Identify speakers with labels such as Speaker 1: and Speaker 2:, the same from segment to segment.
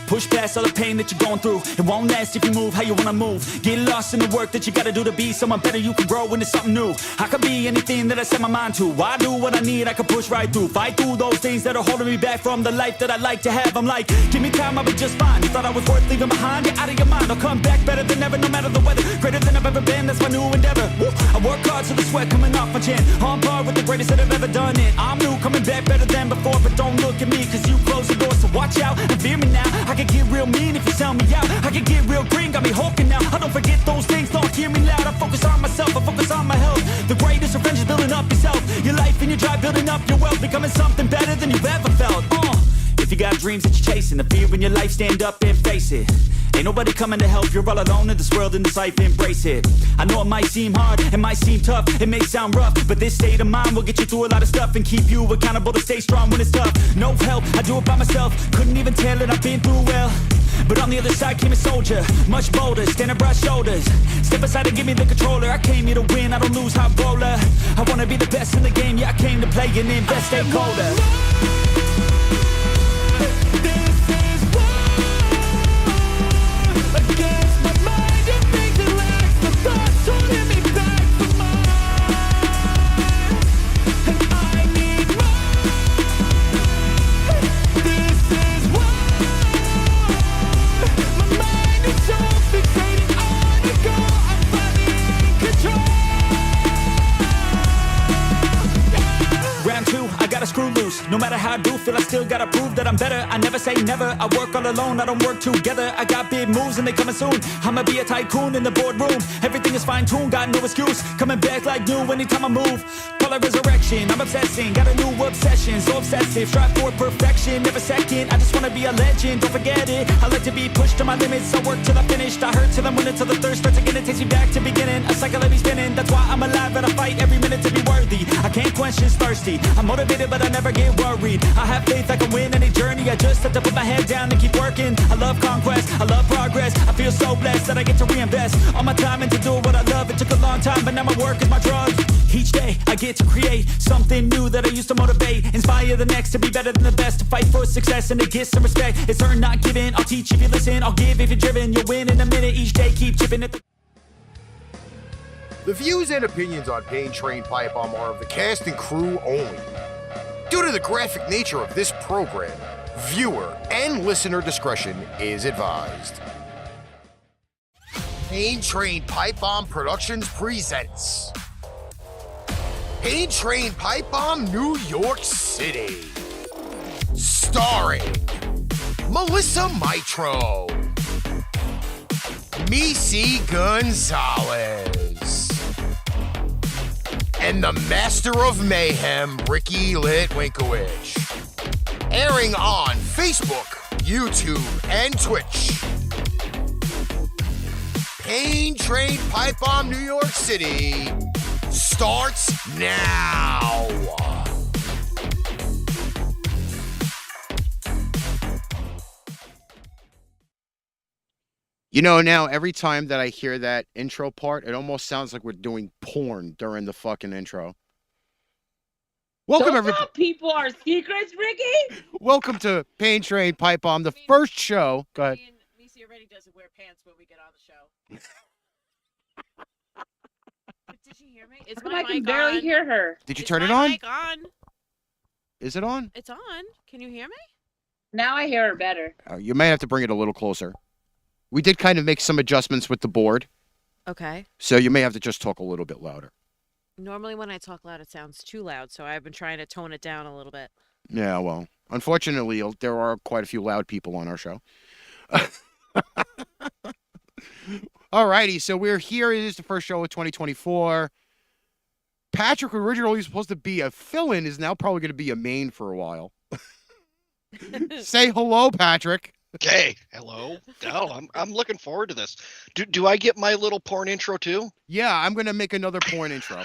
Speaker 1: Push past all the pain that you're going through. It won't last if you move how you wanna move. Get lost in the work that you gotta do to be someone better. You can grow into something new. I could be anything that I set my mind to. I do what I need, I can push right through. Fight through those things that are holding me back from the life that I like to have. I'm like, give me time, I'll be just fine. You thought I was worth leaving behind? You're out of your mind. I'll come back better than ever, no matter the weather. Greater than I've ever been, that's my new endeavor. Woo. I work hard so the sweat coming off my chin. On par with the greatest that I've ever done it. I'm new, coming back better than before. But don't look at me, cause you close the door. So watch out and fear me now. I can get real mean if you sell me out. I can get real green, got me hulking now. I don't forget those things, don't hear me loud. I focus on myself, I focus on my health. The greatest revenge is building up yourself. Your life and your drive, building up your wealth. Becoming something better than you've ever felt. If you got dreams that you're chasing, the fear in your life, stand up and face it. Ain't nobody coming to help, you're all alone in this world, in this life, embrace it. I know it might seem hard, it might seem tough, it may sound rough, but this state of mind will get you through a lot of stuff and keep you accountable to stay strong when it's tough. No help, I do it by myself, couldn't even tell it, I've been through well. But on the other side came a soldier, much bolder, standing broad shoulders. Step aside and give me the controller, I came here to win, I don't lose, high roller. I wanna be the best in the game, yeah I came to play and invest, stay colder. Screw loose. No matter how I do feel, I still gotta prove that I'm better. I never say never, I work all alone, I don't work together. I got big moves and they coming soon. I'ma be a tycoon in the boardroom. Everything is fine-tuned, got no excuse. Coming back like new anytime I move. Call it resurrection, I'm obsessing. Got a new obsession, so obsessive. Strive for perfection, never second. I just wanna be a legend, don't forget it. I like to be pushed to my limits, I work till I finished. I hurt till I'm winning, till the thirst starts again. It takes me back to beginning, a cycle let me spinning. That's why I'm alive and I fight every minute to be worthy. I can't quench this thirsty, I'm motivated but I never get worried. I have faith I can win any journey. I just have to put my head down and keep working. I love conquest, I love progress. I feel so blessed that I get to reinvest all my time into doing what I love. It took a long time, but now my work is my drug. Each day I get to create something new that I used to motivate. Inspire the next to be better than the best. To fight for success and to get some respect. It's earned, not given. I'll teach if you listen. I'll give if you're driven. You'll win in a minute. Each day keep chipping at
Speaker 2: The views and opinions on Pain Train Pipebomb are of the cast and crew only. Due to the graphic nature of this program, viewer and listener discretion is advised. Pain Train Pipebomb Productions presents Pain Train Pipebomb New York City. Starring Melissa Mitro, Meice Gonzales, and the Master of Mayhem, Ricky Litwinkowicz. Airing on Facebook, YouTube, and Twitch. Pain Train Pipebomb New York City starts now.
Speaker 3: You know, now every time that I hear that intro part, it almost sounds like we're doing porn during the fucking intro. Welcome,
Speaker 4: Don't
Speaker 3: everybody.
Speaker 4: tell people our secrets, Ricky.
Speaker 3: Welcome to Pain Train Pipebomb, the first show. Go ahead.
Speaker 5: Meice already doesn't wear pants when we get on the show. Did she hear me? Is
Speaker 4: How come
Speaker 5: my
Speaker 4: I can
Speaker 5: mic
Speaker 4: barely
Speaker 5: on?
Speaker 4: hear her?
Speaker 3: Did you
Speaker 5: Is
Speaker 3: turn it
Speaker 5: my
Speaker 3: on?
Speaker 5: mic on?
Speaker 3: Is it on?
Speaker 5: It's on. Can you hear me?
Speaker 4: Now I hear her better.
Speaker 3: You may have to bring it a little closer. We did kind of make some adjustments with the board,
Speaker 5: Okay.
Speaker 3: so you may have to just talk a little bit louder.
Speaker 5: Normally when I talk loud, it sounds too loud, so I've been trying to tone it down a little bit.
Speaker 3: Yeah, well, unfortunately, there are quite a few loud people on our show. Alrighty, so we're here. It is the first show of 2024. Patrick, originally supposed to be a fill-in, is now probably going to be a main for a while. Say hello, Patrick.
Speaker 6: Okay, hello. No, I'm looking forward to this. Do I get my little porn intro too?
Speaker 3: Yeah, I'm going to make another porn intro.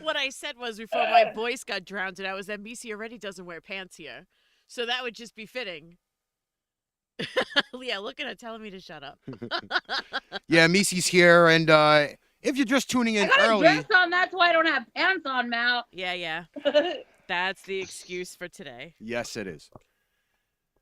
Speaker 5: What I said was before my voice got drowned out was that Meice already doesn't wear pants here. So that would just be fitting. Yeah, look at her telling me to shut up.
Speaker 3: Yeah, Meice's here, and if you're just tuning in
Speaker 4: I got
Speaker 3: early...
Speaker 4: a dress on, that's why I don't have pants on, Mal.
Speaker 5: Yeah. That's the excuse for today.
Speaker 3: Yes, it is.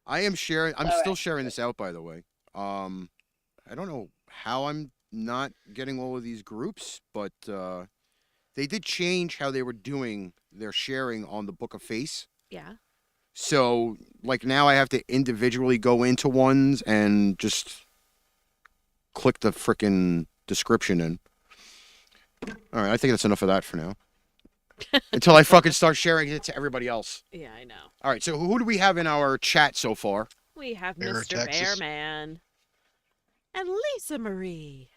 Speaker 3: I am sharing. I'm
Speaker 4: All
Speaker 3: still
Speaker 4: right.
Speaker 3: sharing this out, by the way. I don't know how I'm not getting all of these groups, but they did change how they were doing their sharing on the Book of Face.
Speaker 5: Yeah.
Speaker 3: So, like now, I have to individually go into ones and just click the frickin' description in. All right, I think that's enough of that for now. Until I fucking start sharing it to everybody else.
Speaker 5: Yeah, I know.
Speaker 3: All right, so who do we have in our chat so far?
Speaker 5: We have
Speaker 6: Bear,
Speaker 5: Mr.
Speaker 6: Texas.
Speaker 5: Bearman and Lisa Marie.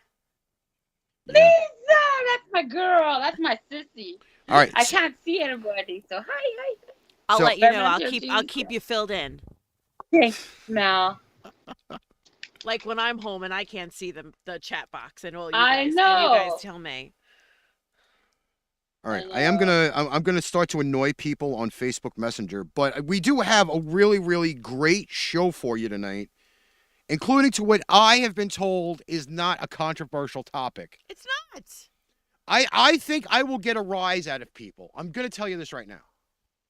Speaker 4: Lisa, that's my girl. That's my sissy.
Speaker 3: All right,
Speaker 4: I can't see anybody, so hi.
Speaker 5: I'll
Speaker 3: So-
Speaker 5: let you know.
Speaker 4: Bearman
Speaker 5: I'll
Speaker 4: Joe
Speaker 5: keep you filled in.
Speaker 4: Thanks, Mel.
Speaker 5: Like when I'm home and I can't see the chat box and all you
Speaker 4: I
Speaker 5: guys. And you
Speaker 4: know.
Speaker 5: guys tell me.
Speaker 3: All right,
Speaker 4: I
Speaker 3: I'm gonna start to annoy people on Facebook Messenger, but we do have a really, really great show for you tonight, including to what I have been told is not a controversial topic.
Speaker 5: It's not.
Speaker 3: I think I will get a rise out of people. I'm gonna tell you this right now,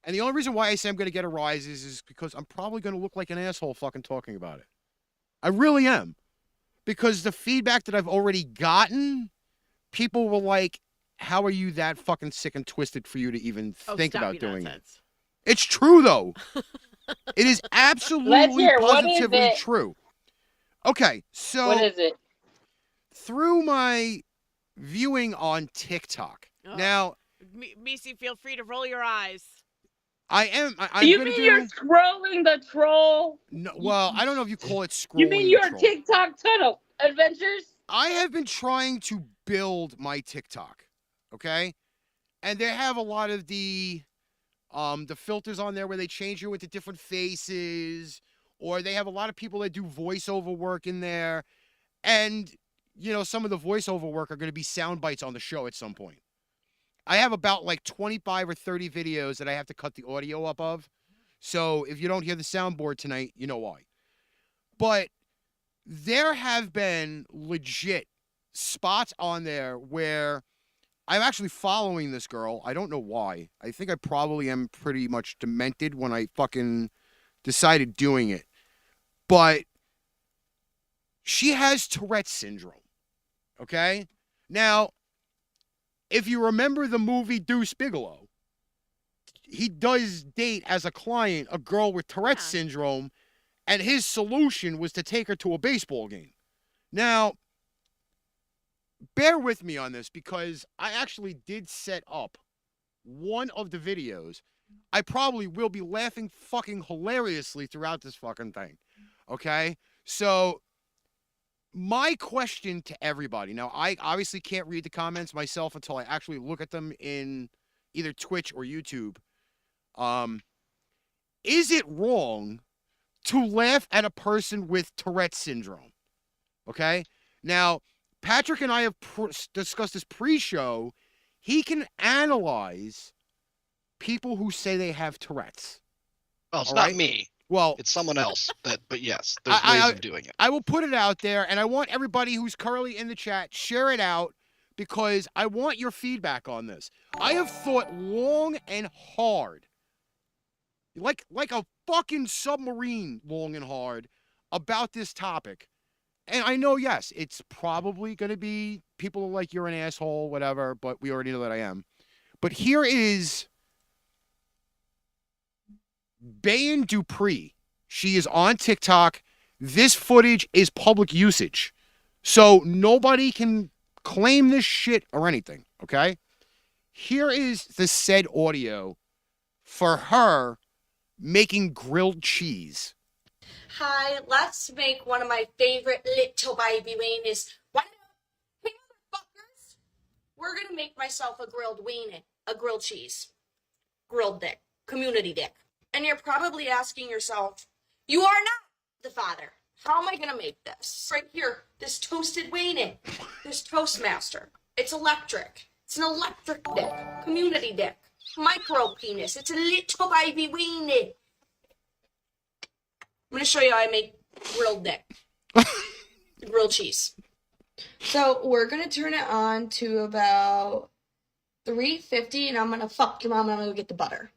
Speaker 3: and the only reason why I say I'm gonna get a rise is because I'm probably gonna look like an asshole fucking talking about it. I really am, because the feedback that I've already gotten, people were like, how are you that fucking sick and twisted for you to even think
Speaker 5: stop
Speaker 3: about
Speaker 5: your
Speaker 3: doing it?
Speaker 5: nonsense.
Speaker 3: It's true, though. It is absolutely,
Speaker 4: hear it. What is
Speaker 3: positively
Speaker 4: it?
Speaker 3: true. Okay,
Speaker 4: What
Speaker 3: so
Speaker 4: is it?
Speaker 3: through my viewing on TikTok,
Speaker 5: Oh.
Speaker 3: now,
Speaker 5: Meice, feel free to roll your eyes.
Speaker 3: I'm
Speaker 4: You
Speaker 3: gonna
Speaker 4: mean
Speaker 3: do...
Speaker 4: you're scrolling the troll?
Speaker 3: No, well, I don't know if you call it scrolling.
Speaker 4: You mean
Speaker 3: the
Speaker 4: your
Speaker 3: troll.
Speaker 4: TikTok tunnel adventures?
Speaker 3: I have been trying to build my TikTok, okay? And they have a lot of the filters on there where they change you into different faces, or they have a lot of people that do voiceover work in there. And, you know, some of the voiceover work are going to be sound bites on the show at some point. I have about like 25 or 30 videos that I have to cut the audio up of. So if you don't hear the soundboard tonight, you know why. But there have been legit spots on there where I'm actually following this girl. I don't know why. I think I probably am pretty much demented when I fucking decided doing it. But she has Tourette's syndrome. Okay? Now, if you remember the movie Deuce Bigelow, he does date as a client a girl with Tourette's syndrome, and his solution was to take her to a baseball game. Now, bear with me on this because I actually did set up one of the videos. I probably will be laughing fucking hilariously throughout this fucking thing. Okay? So, my question to everybody. Now, I obviously can't read the comments myself until I actually look at them in either Twitch or YouTube. Is it wrong to laugh at a person with Tourette's syndrome? Okay? Now, Patrick and I have discussed this pre-show. He can analyze people who say they have Tourette's.
Speaker 6: Well, it's
Speaker 3: All
Speaker 6: not
Speaker 3: right?
Speaker 6: me.
Speaker 3: Well,
Speaker 6: It's someone else. But yes, there's ways of doing it.
Speaker 3: I will put it out there, and I want everybody who's currently in the chat, share it out, because I want your feedback on this. I have thought long and hard, like a fucking submarine long and hard, about this topic. And I know, yes, it's probably going to be people are like, you're an asshole, whatever, but we already know that I am. But here is Bayan Dupree. She is on TikTok. This footage is public usage. So nobody can claim this shit or anything, okay? Here is the said audio for her making grilled cheese.
Speaker 7: Hi, let's make one of my favorite little baby weenies. What? Hey, motherfuckers! We're gonna make myself a grilled weenie, a grilled cheese, grilled dick, community dick. And you're probably asking yourself, you are not the father. How am I gonna make this? Right here, this toasted weenie, this Toastmaster. It's electric. It's an electric dick, community dick, micro penis. It's a little baby weenie. I'm gonna show you how I make grilled dick. Grilled cheese. So we're gonna turn it on to about 350 and I'm gonna fuck your mom and I'm gonna go get the butter.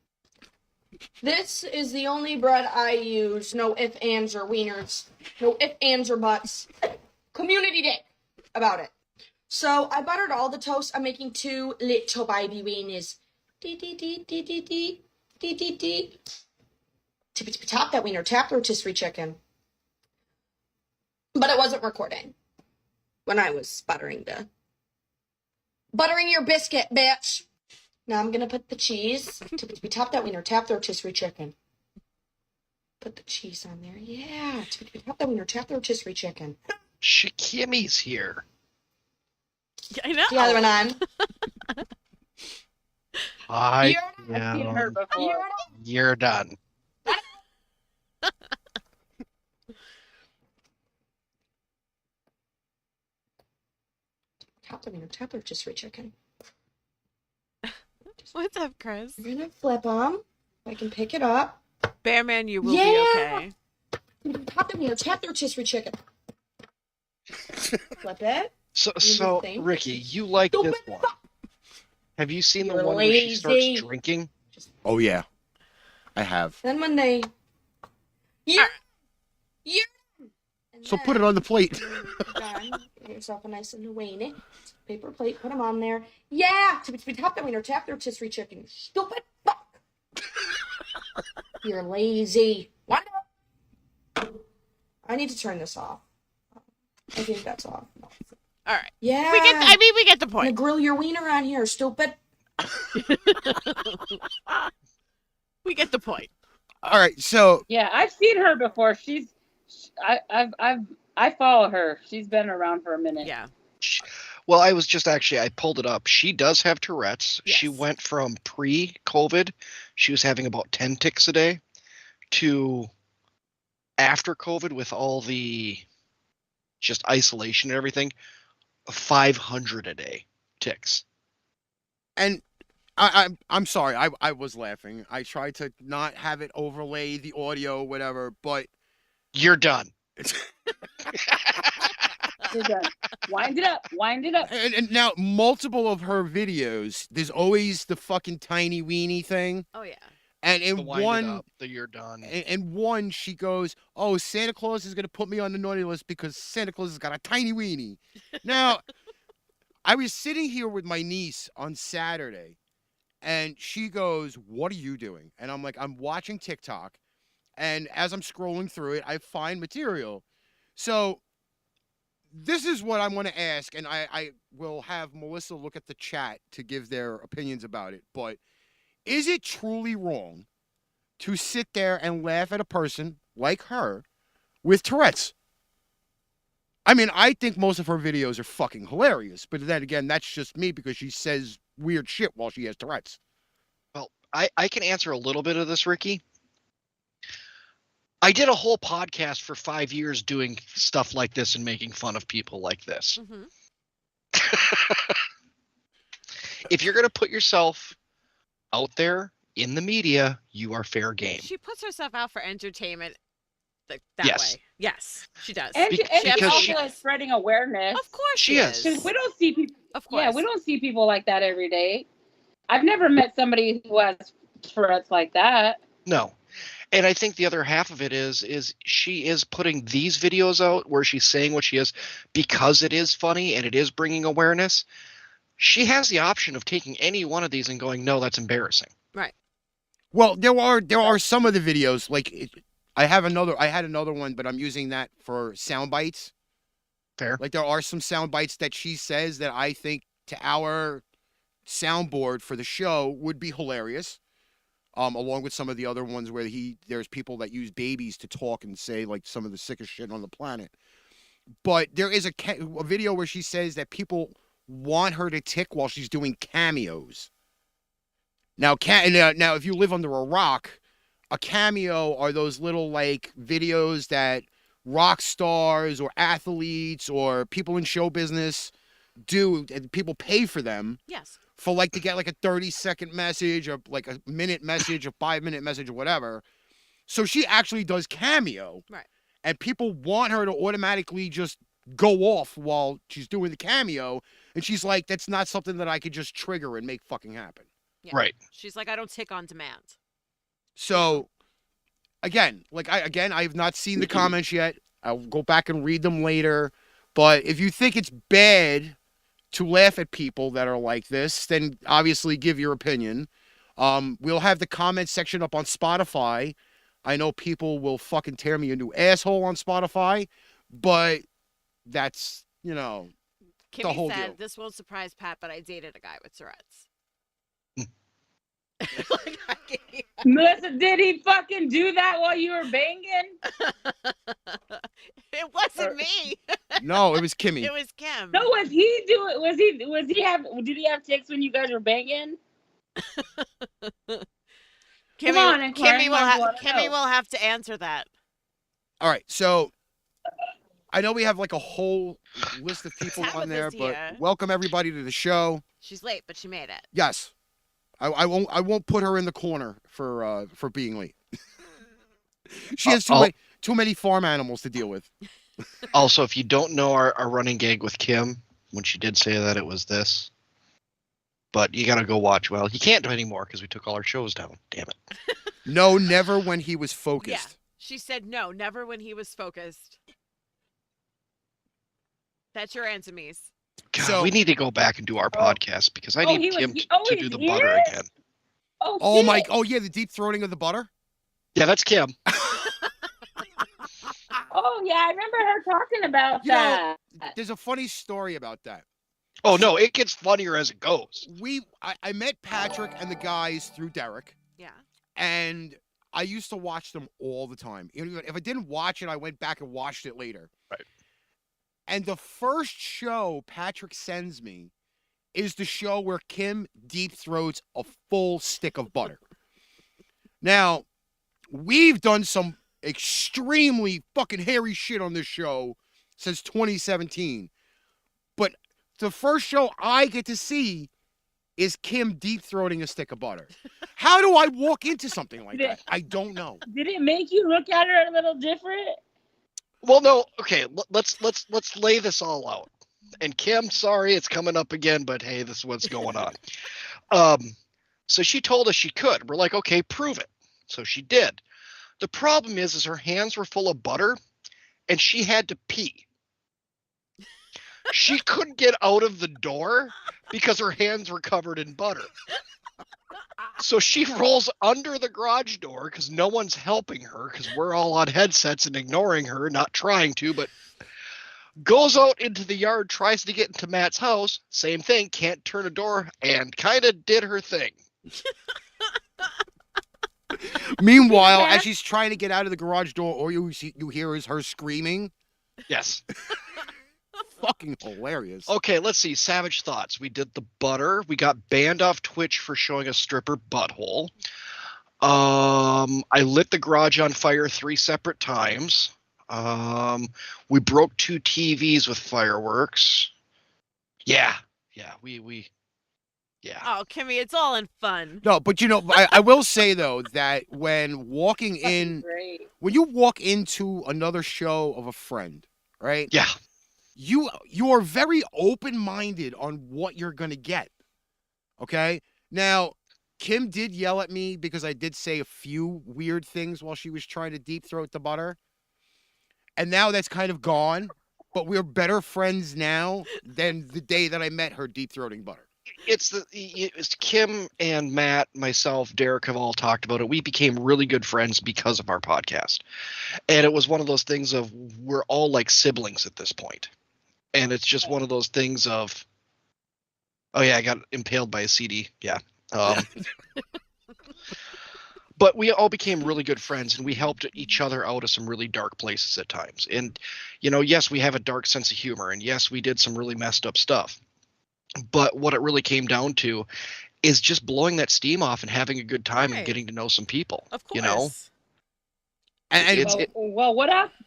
Speaker 7: This is the only bread I use. No ifs, ands, or wieners. No ifs, ands, or buts. Community day about it. So I buttered all the toast. I'm making 2 little baby wieners. Dee dee dee dee dee dee dee dee dee. Tippy tippy top that wiener. Tap the rotisserie chicken. But it wasn't recording when I was buttering your biscuit, bitch. Now I'm gonna put the cheese. Tippy tippy top that wiener. Tap the rotisserie chicken. Put the cheese on there. Yeah. Tippy tippy top that wiener. Tap the rotisserie chicken.
Speaker 6: Shikimi's here.
Speaker 5: I know.
Speaker 7: The other one on.
Speaker 6: Hi.
Speaker 4: I've seen her before.
Speaker 6: You're done.
Speaker 7: Tap the wiener. Tap the rotisserie chicken.
Speaker 5: What's up, Chris?
Speaker 7: We're gonna flip them. I can pick it up.
Speaker 5: Bearman, you will be
Speaker 7: Yeah.
Speaker 5: okay.
Speaker 7: Tap the wiener. Tap the rotisserie chicken. Flip it.
Speaker 6: So
Speaker 7: thing.
Speaker 6: Ricky, you like
Speaker 7: Stupid
Speaker 6: this one? Have you seen the
Speaker 7: You're
Speaker 6: one where she starts
Speaker 7: lazy.
Speaker 6: drinking?
Speaker 3: Oh yeah, I have.
Speaker 7: Then when they. Yeah. Yeah.
Speaker 3: So put it on the plate.
Speaker 7: Done. Get yourself a nice little weenie. Paper plate. Put them on there. Yeah. Tap that wiener. Tap the rotisserie chicken. You stupid fuck. You're lazy. What? I need to turn this off. I think that's off. No.
Speaker 5: All right.
Speaker 7: Yeah.
Speaker 5: We get the
Speaker 7: I'm gonna
Speaker 5: point.
Speaker 7: grill your wiener on here, stupid.
Speaker 5: We get the point.
Speaker 3: All right, so
Speaker 4: Yeah, I've seen her before. I follow her. She's been around for a minute.
Speaker 5: Yeah.
Speaker 6: Well, I pulled it up. She does have Tourette's. She
Speaker 5: Yes.
Speaker 6: went from pre-COVID, she was having about 10 ticks a day, to after COVID with all the just isolation and everything, 500 a day ticks.
Speaker 3: and I'm sorry, I was laughing. I tried to not have it overlay the audio, whatever, but
Speaker 6: You're done.
Speaker 4: You're done. Wind it up. Wind it up.
Speaker 3: and now multiple of her videos, there's always the fucking tiny weenie thing,
Speaker 5: Oh yeah.
Speaker 3: and
Speaker 6: The
Speaker 3: in
Speaker 6: wind it
Speaker 3: one.
Speaker 6: up, the you're done.
Speaker 3: And one, she goes, "Oh, Santa Claus is gonna put me on the naughty list because Santa Claus has got a tiny weenie." Now, I was sitting here with my niece on Saturday, and she goes, "What are you doing?" And I'm like, "I'm watching TikTok," and as I'm scrolling through it, I find material. So, this is what I'm going to ask, and I will have Melissa look at the chat to give their opinions about it. But is it truly wrong to sit there and laugh at a person like her with Tourette's? I mean, I think most of her videos are fucking hilarious, but then again, that's just me because she says weird shit while she has Tourette's.
Speaker 6: Well, I can answer a little bit of this, Ricky. I did a whole podcast for 5 years doing stuff like this and making fun of people like this.
Speaker 5: Mm-hmm.
Speaker 6: If you're going to put yourself out there in the media, you are fair game.
Speaker 5: She puts herself out for entertainment that
Speaker 6: Yes.
Speaker 5: way. Yes, she does.
Speaker 4: And,
Speaker 6: Be-
Speaker 4: and
Speaker 6: because
Speaker 4: she's
Speaker 6: she-
Speaker 4: also spreading awareness.
Speaker 5: Of course
Speaker 6: She
Speaker 5: she
Speaker 6: is.
Speaker 4: Because we don't see people.
Speaker 5: Of course.
Speaker 4: Yeah, we don't see people like that every day. I've never met somebody who has Tourette's like that.
Speaker 6: No. And I think the other half of it is she is putting these videos out where she's saying what she is because it is funny and it is bringing awareness. She has the option of taking any one of these and going, no, that's embarrassing.
Speaker 5: Right.
Speaker 3: Well, there are some of the videos like I had another one, but I'm using that for sound bites.
Speaker 6: Fair.
Speaker 3: Like there are some sound bites that she says that I think to our soundboard for the show would be hilarious. Along with some of the other ones where there's people that use babies to talk and say like some of the sickest shit on the planet. But there is a video where she says that people want her to tick while she's doing cameos. Now, now if you live under a rock, a cameo are those little like videos that rock stars or athletes or people in show business do, and people pay for them.
Speaker 5: Yes.
Speaker 3: For like to get like a 30-second message or like a minute message, a 5-minute message or whatever. So she actually does cameo.
Speaker 5: Right.
Speaker 3: And people want her to automatically just go off while she's doing the cameo. And she's like, that's not something that I could just trigger and make fucking happen.
Speaker 5: Yeah.
Speaker 6: Right.
Speaker 5: She's like, I don't tick on demand.
Speaker 3: So, again, I have not seen the comments yet. I'll go back and read them later. But if you think it's bad to laugh at people that are like this, then obviously give your opinion. We'll have the comment section up on Spotify. I know people will fucking tear me a new asshole on Spotify, but that's, the
Speaker 5: Kimmy
Speaker 3: whole
Speaker 5: said,
Speaker 3: deal.
Speaker 5: "This won't surprise Pat, but I dated a guy with Tourette's."
Speaker 4: Melissa, did he fucking do that while you were banging?
Speaker 5: It wasn't me.
Speaker 3: No, it was Kimmy.
Speaker 5: It was Kim.
Speaker 4: No, was he doing? Did he have ticks when you guys were banging? Come on,
Speaker 5: Kimmy
Speaker 4: inquiring
Speaker 5: Kimmy will have to answer that.
Speaker 3: All right, so I know we have like a whole list of people on
Speaker 5: Tabitha's
Speaker 3: there, but
Speaker 5: here.
Speaker 3: welcome everybody to the show.
Speaker 5: She's late, but she made it.
Speaker 3: Yes, I won't put her in the corner for being late. She has too many farm animals to deal with.
Speaker 6: Also, if you don't know our running gag with Kim, when she did say that, it was this. But you gotta go watch. Well, you can't do anymore because we took all our shows down. Damn it.
Speaker 3: No, never when he was focused.
Speaker 5: Yeah. She said no, never when he was focused. That's your answer, Meice.
Speaker 6: God,
Speaker 3: So-
Speaker 6: we need to go back and do our podcast because I need Kim to do
Speaker 4: he's
Speaker 6: the
Speaker 4: here?
Speaker 6: butter again.
Speaker 3: Oh my!
Speaker 4: shit.
Speaker 3: Oh yeah, the deep throating of the butter.
Speaker 6: Yeah, that's Kim.
Speaker 4: Oh yeah, I remember her talking about
Speaker 3: You know,
Speaker 4: that.
Speaker 3: There's a funny story about that.
Speaker 6: Oh no, it gets funnier as it goes.
Speaker 3: I met Patrick and the guys through Derek,
Speaker 5: Yeah.
Speaker 3: and I used to watch them all the time. If I didn't watch it, I went back and watched it later.
Speaker 6: Right.
Speaker 3: And the first show Patrick sends me is the show where Kim deep throats a full stick of butter. Now, we've done some extremely fucking hairy shit on this show since 2017. But the first show I get to see is Kim deep throating a stick of butter. How do I walk into something like that? I don't know.
Speaker 4: Did it make you look at her a little different?
Speaker 6: Well, no, okay, let's lay this all out. And Kim, sorry, it's coming up again, but hey, this is what's going on. So she told us she could. We're like, okay, prove it. So she did. The problem is her hands were full of butter, and she had to pee. She couldn't get out of the door because her hands were covered in butter. So she rolls under the garage door because no one's helping her because we're all on headsets and ignoring her, not trying to, but goes out into the yard, tries to get into Matt's house. Same thing, can't turn a door, and kind of did her thing.
Speaker 3: Meanwhile, as she's trying to get out of the garage door, all you hear is her screaming.
Speaker 6: Yes.
Speaker 3: Fucking hilarious.
Speaker 6: Okay, let's see. Savage thoughts. We did the butter. We got banned off Twitch for showing a stripper butthole. I lit the garage on fire 3 separate times. We broke 2 TVs with fireworks. Yeah.
Speaker 5: Oh, Kimmy, it's all in fun.
Speaker 3: No, but I will say though that when you walk into another show of a friend, right?
Speaker 6: Yeah.
Speaker 3: You are very open-minded on what you're gonna get. Okay? Now, Kim did yell at me because I did say a few weird things while she was trying to deep throat the butter. And now that's kind of gone, but we're better friends now than the day that I met her deep throating butter.
Speaker 6: It's Kim and Matt, myself, Derek have all talked about it. We became really good friends because of our podcast. And it was one of those things of we're all like siblings at this point. And it's just one of those things of, oh yeah, I got impaled by a CD. Yeah. But we all became really good friends, and we helped each other out of some really dark places at times. And, yes, we have a dark sense of humor, and yes, we did some really messed up stuff. But what it really came down to is just blowing that steam off and having a good time and getting to know some people.
Speaker 5: Of course.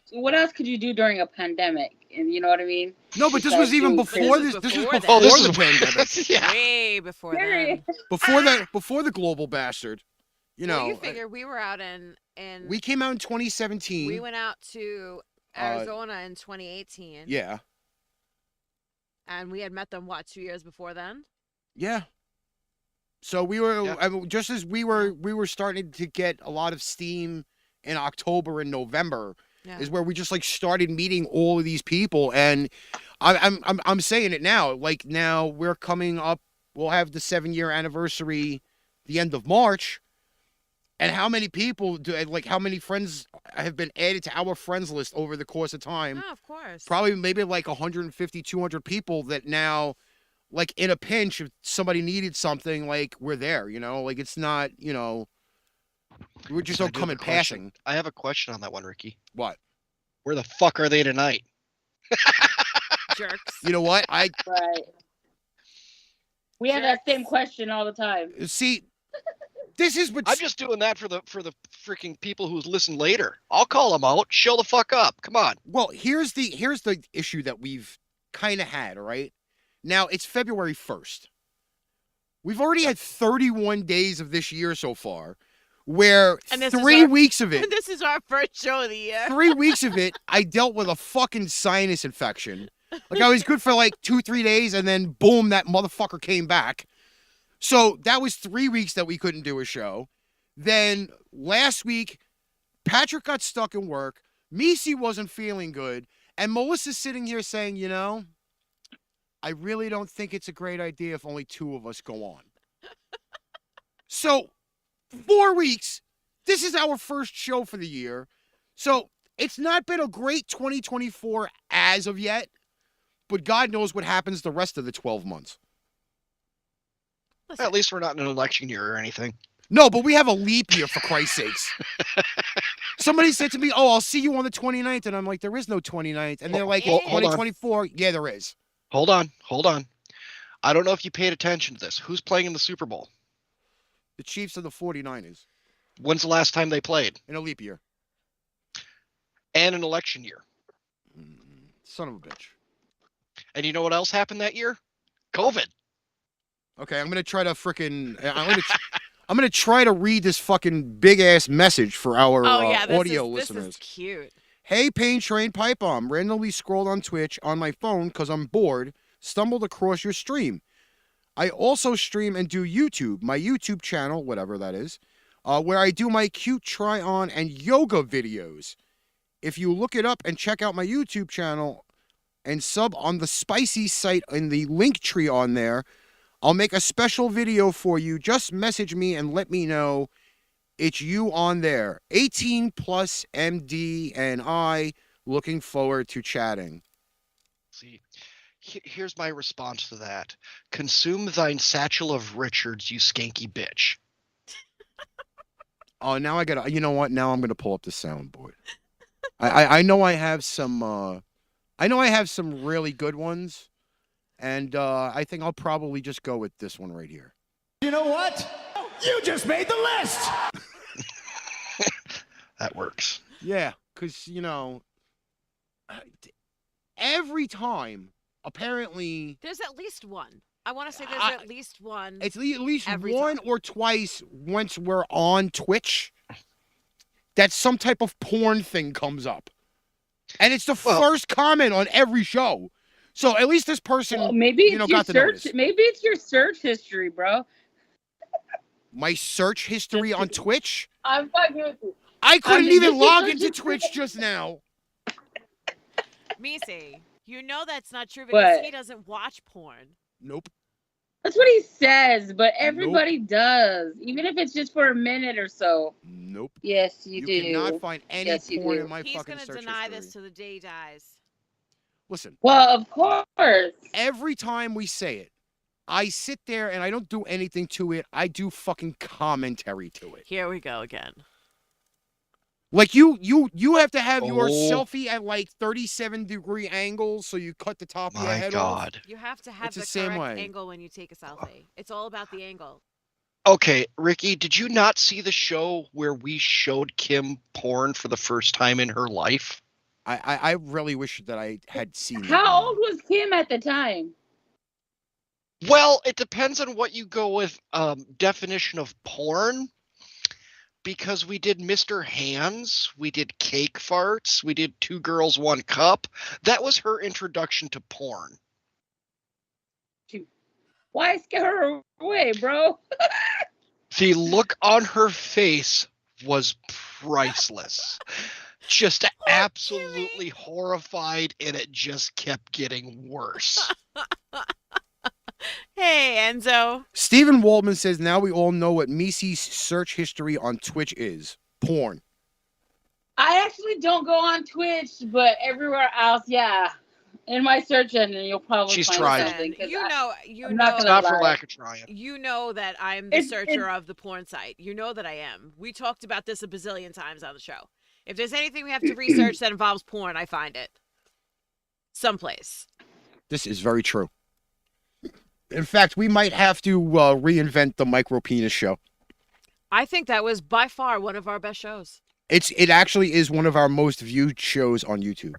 Speaker 4: What else could you do during a pandemic? And you know what I mean?
Speaker 3: No, but this was even before this. This was before the pandemic.
Speaker 6: Yeah.
Speaker 5: Way before then.
Speaker 3: Before the global bastard.
Speaker 5: Well, you figure we were out in
Speaker 3: we came out in 2017.
Speaker 5: We went out to Arizona in 2018.
Speaker 3: Yeah.
Speaker 5: And we had met them 2 years before then?
Speaker 3: Yeah. So we were
Speaker 6: Yeah.
Speaker 3: I mean, just as we were starting to get a lot of steam in October and November
Speaker 5: Yeah.
Speaker 3: is where we just like started meeting all of these people, and I'm saying it now. Like now we're coming up. We'll have the 7-year anniversary, the end of March. And how many people how many friends have been added to our friends list over the course of time?
Speaker 5: Oh, of course.
Speaker 3: Probably maybe like 150, 200 people that now, like in a pinch, if somebody needed something, like we're there, like it's not, we just
Speaker 6: So I
Speaker 3: don't
Speaker 6: do
Speaker 3: come
Speaker 6: have
Speaker 3: in
Speaker 6: a question.
Speaker 3: passing.
Speaker 6: I have a question on that one, Ricky.
Speaker 3: What?
Speaker 6: Where the fuck are they tonight?
Speaker 5: Jerks.
Speaker 3: You know what? I
Speaker 4: Right. We have that same question all the time.
Speaker 3: see. This is what
Speaker 6: I'm just doing that for the freaking people who listen later. I'll call them out. Show the fuck up. Come on.
Speaker 3: Well, here's the issue that we've kind of had, all right? Now, it's February 1st. We've already had 31 days of this year so far, where
Speaker 5: And this is
Speaker 3: 3
Speaker 5: our-
Speaker 3: weeks of it,
Speaker 5: This is our first show of the year.
Speaker 3: 3 weeks of it, I dealt with a fucking sinus infection. Like, I was good for like 2-3 days, and then boom, that motherfucker came back. So that was 3 weeks that we couldn't do a show. Then last week, Patrick got stuck in work. Meice wasn't feeling good. And Melissa's sitting here saying, I really don't think it's a great idea if only 2 of us go on. So 4 weeks. This is our first show for the year. So it's not been a great 2024 as of yet. But God knows what happens the rest of the 12 months.
Speaker 5: Listen,
Speaker 6: At least we're not in an election year or anything.
Speaker 3: No, but we have a leap year, for Christ's sakes. Somebody said to me, I'll see you on the 29th. And I'm like, there is no 29th. And they're like,
Speaker 5: Hold
Speaker 6: on.
Speaker 3: 2024. Yeah, there is.
Speaker 6: Hold on. I don't know if you paid attention to this. Who's playing in the Super Bowl?
Speaker 3: The Chiefs are the 49ers
Speaker 6: When's the last time they played?
Speaker 3: in a leap year.
Speaker 6: And an election year.
Speaker 3: Son of a bitch.
Speaker 6: And you know what else happened that year? COVID.
Speaker 3: Okay, I'm gonna try to frickin' I'm gonna try to read this fucking big ass message for our audio listeners.
Speaker 5: This is cute.
Speaker 3: Hey, Pain Train Pipebomb. Randomly scrolled on Twitch on my phone because I'm bored. Stumbled across your stream. I also stream and do YouTube, my YouTube channel, whatever that is, where I do my cute try-on and yoga videos. If you look it up and check out my YouTube channel and sub on the Spicy site in the link tree on there, I'll make a special video for you. Just message me and let me know it's you on there. 18 plus MD and I looking forward to chatting.
Speaker 6: See, here's my response to that. Consume thine satchel of Richards, you skanky bitch.
Speaker 3: Oh, now I gotta, you know what? Now I'm gonna pull up the soundboard. I know I have some, really good ones. And I think I'll probably just go with this one right here.
Speaker 1: You know what? You just made the list.
Speaker 6: That works.
Speaker 3: Yeah, because, every time, apparently,
Speaker 5: There's at least one. I want to say there's at least one.
Speaker 3: it's at least
Speaker 5: Every
Speaker 3: one
Speaker 5: time.
Speaker 3: or twice once we're on Twitch that some type of porn thing comes up. And it's the first comment on every show. So at least this person,
Speaker 4: Well, maybe it's your
Speaker 3: got the
Speaker 4: search.
Speaker 3: notice.
Speaker 4: Maybe it's your search history, bro.
Speaker 3: My search history on Twitch?
Speaker 4: I'm fucking with you.
Speaker 3: I couldn't
Speaker 4: mean,
Speaker 3: even
Speaker 4: this is
Speaker 3: log
Speaker 4: such
Speaker 3: into
Speaker 4: a-
Speaker 3: Twitch just now.
Speaker 5: Meice, you know that's not true because
Speaker 4: What?
Speaker 5: he doesn't watch porn.
Speaker 3: Nope.
Speaker 4: That's what he says, but everybody does, even if it's just for a minute or so.
Speaker 3: Nope.
Speaker 4: Yes,
Speaker 3: You
Speaker 4: do.
Speaker 3: cannot find any
Speaker 4: Yes, you
Speaker 3: porn
Speaker 4: do.
Speaker 3: in my
Speaker 5: He's
Speaker 3: fucking
Speaker 5: gonna
Speaker 3: search
Speaker 5: deny
Speaker 3: history.
Speaker 5: this to the day he dies.
Speaker 3: Listen,
Speaker 4: Well, of course.
Speaker 3: every time we say it, I sit there and I don't do anything to it. I do fucking commentary to it.
Speaker 5: Here we go again.
Speaker 3: Like you have to have your
Speaker 6: Oh.
Speaker 3: selfie at like 37-degree angles so you cut the top of your
Speaker 6: My
Speaker 3: head off.
Speaker 6: God.
Speaker 5: You have to have
Speaker 3: It's the
Speaker 5: the
Speaker 3: same
Speaker 5: correct
Speaker 3: way.
Speaker 5: angle when you take a selfie. It's all about the angle.
Speaker 6: Okay, Ricky, did you not see the show where we showed Kim porn for the first time in her life?
Speaker 3: I really wish that I had seen that.
Speaker 4: How old was Kim at the time?
Speaker 6: Well, it depends on what you go with definition of porn. Because we did Mr. Hands, we did Cake Farts, we did Two Girls, One Cup. That was her introduction to porn.
Speaker 4: Why scare her away, bro?
Speaker 6: The look on her face was priceless. Just absolutely horrified, and it just kept getting worse.
Speaker 5: Hey, Enzo.
Speaker 3: Stephen Waldman says, now we all know what Meice's search history on Twitch is. Porn.
Speaker 4: I actually don't go on Twitch, but everywhere else, yeah. In my search engine, you'll probably
Speaker 6: She's
Speaker 4: find
Speaker 6: trying.
Speaker 4: something. 'cause
Speaker 5: You
Speaker 4: I-
Speaker 5: know,
Speaker 4: I'm not
Speaker 6: It's
Speaker 4: gonna
Speaker 6: not for
Speaker 4: lie.
Speaker 6: lack of trying.
Speaker 5: you know that I'm the
Speaker 4: It's-
Speaker 5: searcher of the porn site. You know that I am. We talked about this a bazillion times on the show. If there's anything we have to research that involves porn, I find it someplace.
Speaker 3: This is very true. In fact, we might have to reinvent the micro penis show.
Speaker 5: I think that was by far one of our best shows.
Speaker 3: It actually is one of our most viewed shows on YouTube.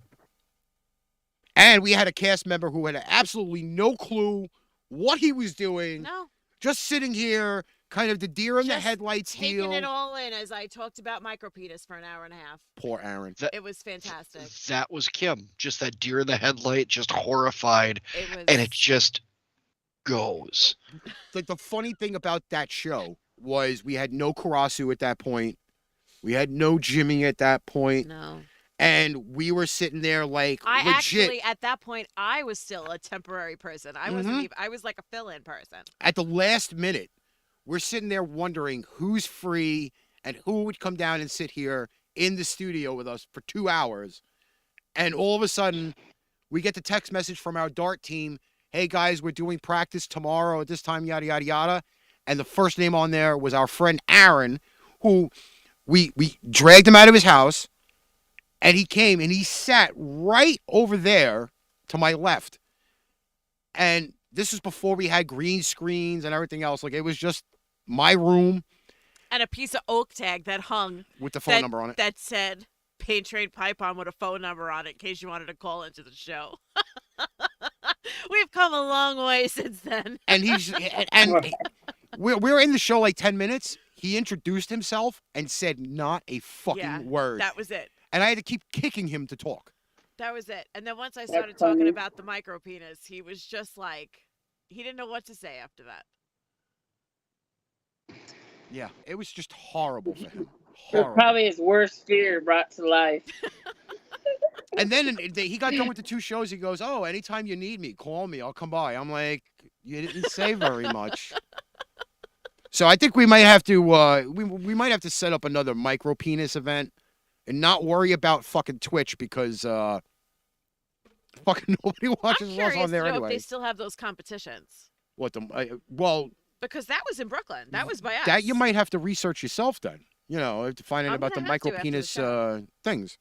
Speaker 3: And we had a cast member who had absolutely no clue what he was doing.
Speaker 5: No,
Speaker 3: Just sitting here, kind of the deer in the
Speaker 5: Just
Speaker 3: headlights
Speaker 5: taking
Speaker 3: deal.
Speaker 5: it all in as I talked about micropenis for an hour and a half.
Speaker 3: Poor Aaron.
Speaker 5: It was fantastic.
Speaker 6: That was Kim. Just that deer in the headlight, just horrified,
Speaker 5: It was,
Speaker 6: and it just goes.
Speaker 3: Like the funny thing about that show was we had no Karasu at that point. We had no Jimmy at that point.
Speaker 5: no.
Speaker 3: And we were sitting there like
Speaker 5: I
Speaker 3: legit.
Speaker 5: actually, at that point, I was still a temporary person. I wasn't
Speaker 3: Mhm.
Speaker 5: even, I was like a fill-in person.
Speaker 3: At the last minute, we're sitting there wondering who's free and who would come down and sit here in the studio with us for 2 hours. And all of a sudden, we get the text message from our Dart team. Hey guys, we're doing practice tomorrow at this time, yada, yada, yada. And the first name on there was our friend Aaron, who we dragged him out of his house. And he came and he sat right over there to my left. And this was before we had green screens and everything else. Like, it was just my room
Speaker 5: And a piece of oak tag that hung
Speaker 3: with the phone number on it.
Speaker 5: that said Pain Train Pipebomb with a phone number on it in case you wanted to call into the show. We've come a long way since then.
Speaker 3: And he's and we're in the show like 10 minutes. He introduced himself and said not a fucking
Speaker 5: Yeah,
Speaker 3: word.
Speaker 5: That was it.
Speaker 3: And I had to keep kicking him to talk.
Speaker 5: That was it. And then once I
Speaker 4: That's
Speaker 5: started talking
Speaker 4: funny.
Speaker 5: about the micro penis, he was just like, he didn't know what to say after that.
Speaker 3: Yeah, it was just horrible for him.
Speaker 4: It was
Speaker 3: Horrible.
Speaker 4: probably his worst fear brought to life.
Speaker 3: And then he got done with the 2 shows. He goes, "Oh, anytime you need me, call me. I'll come by." I'm like, "You didn't say very much." So I think we might have to we might have to set up another micro penis event and not worry about fucking Twitch because fucking nobody watches
Speaker 5: I'm
Speaker 3: us
Speaker 5: curious
Speaker 3: on
Speaker 5: to
Speaker 3: there
Speaker 5: know if
Speaker 3: anyway.
Speaker 5: they still have those competitions.
Speaker 3: What the well,
Speaker 5: Because that was in Brooklyn. That was by us.
Speaker 3: that you might have to research yourself then. You know, to find out
Speaker 5: I'm
Speaker 3: about the
Speaker 5: gonna have to
Speaker 3: micro
Speaker 5: after the
Speaker 3: penis
Speaker 5: show.
Speaker 3: things.